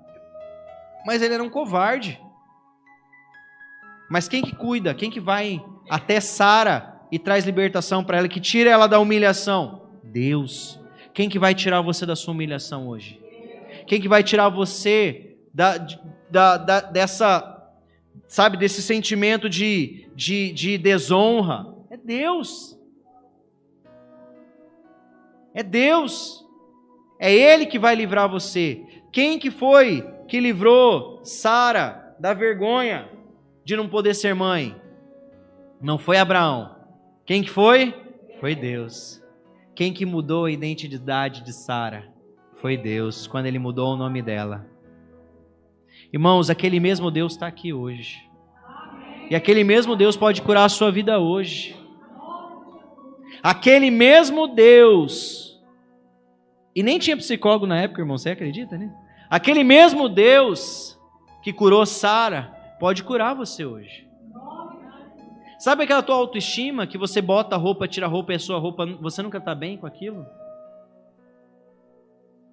Mas ele era um covarde. Mas quem que cuida? Quem que vai até Sara e traz libertação para ela, que tira ela da humilhação? Deus. Quem que vai tirar você da sua humilhação hoje? Quem que vai tirar você desse sentimento de desonra? É Deus. É Deus. É Ele que vai livrar você. Quem que foi que livrou Sara da vergonha de não poder ser mãe? Não foi Abraão. Quem que foi? Foi Deus. Quem que mudou a identidade de Sara? Foi Deus, quando Ele mudou o nome dela. Irmãos, aquele mesmo Deus está aqui hoje. E aquele mesmo Deus pode curar a sua vida hoje. Aquele mesmo Deus. E nem tinha psicólogo na época, irmão, você acredita, né? Aquele mesmo Deus que curou Sara pode curar você hoje. Sabe aquela tua autoestima que você bota a roupa, tira a roupa e a sua roupa, você nunca está bem com aquilo?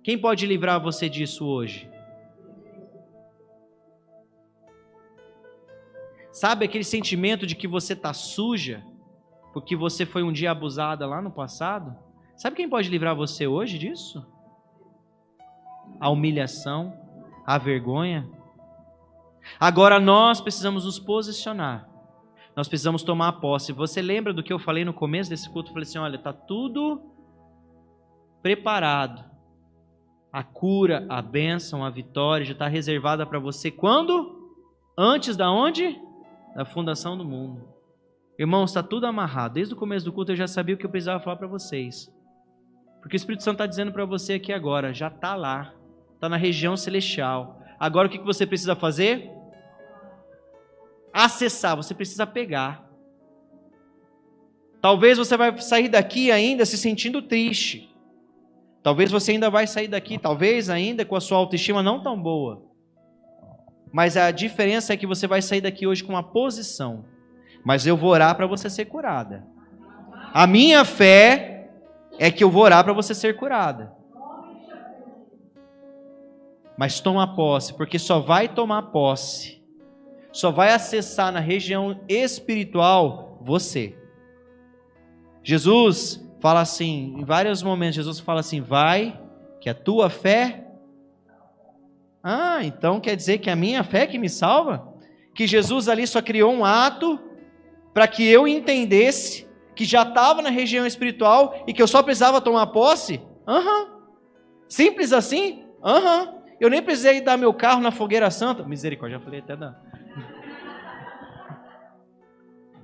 Quem pode livrar você disso hoje? Sabe aquele sentimento de que você está suja, porque você foi um dia abusada lá no passado? Sabe quem pode livrar você hoje disso? A humilhação, a vergonha. Agora nós precisamos nos posicionar. Nós precisamos tomar posse. Você lembra do que eu falei no começo desse culto? Eu falei assim, olha, está tudo preparado. A cura, a bênção, a vitória já está reservada para você. Quando? Antes da onde? Da fundação do mundo. Irmãos, está tudo amarrado. Desde o começo do culto eu já sabia o que eu precisava falar para vocês. Porque o Espírito Santo está dizendo para você aqui agora, já está lá. Está na região celestial. Agora o que você precisa fazer? Acessar, você precisa pegar. Talvez você vai sair daqui ainda se sentindo triste. Talvez você ainda vai sair daqui, talvez ainda com a sua autoestima não tão boa. Mas a diferença é que você vai sair daqui hoje com uma posição. Mas eu vou orar para você ser curada. A minha fé é que eu vou orar para você ser curada. Mas toma posse, porque só vai tomar posse, só vai acessar na região espiritual você. Jesus fala assim, em vários momentos, Jesus fala assim, vai, que a tua fé... então quer dizer que a minha fé que me salva? Que Jesus ali só criou um ato para que eu entendesse que já estava na região espiritual e que eu só precisava tomar posse? Simples assim? Eu nem precisei dar meu carro na fogueira santa. Misericórdia, já falei até da...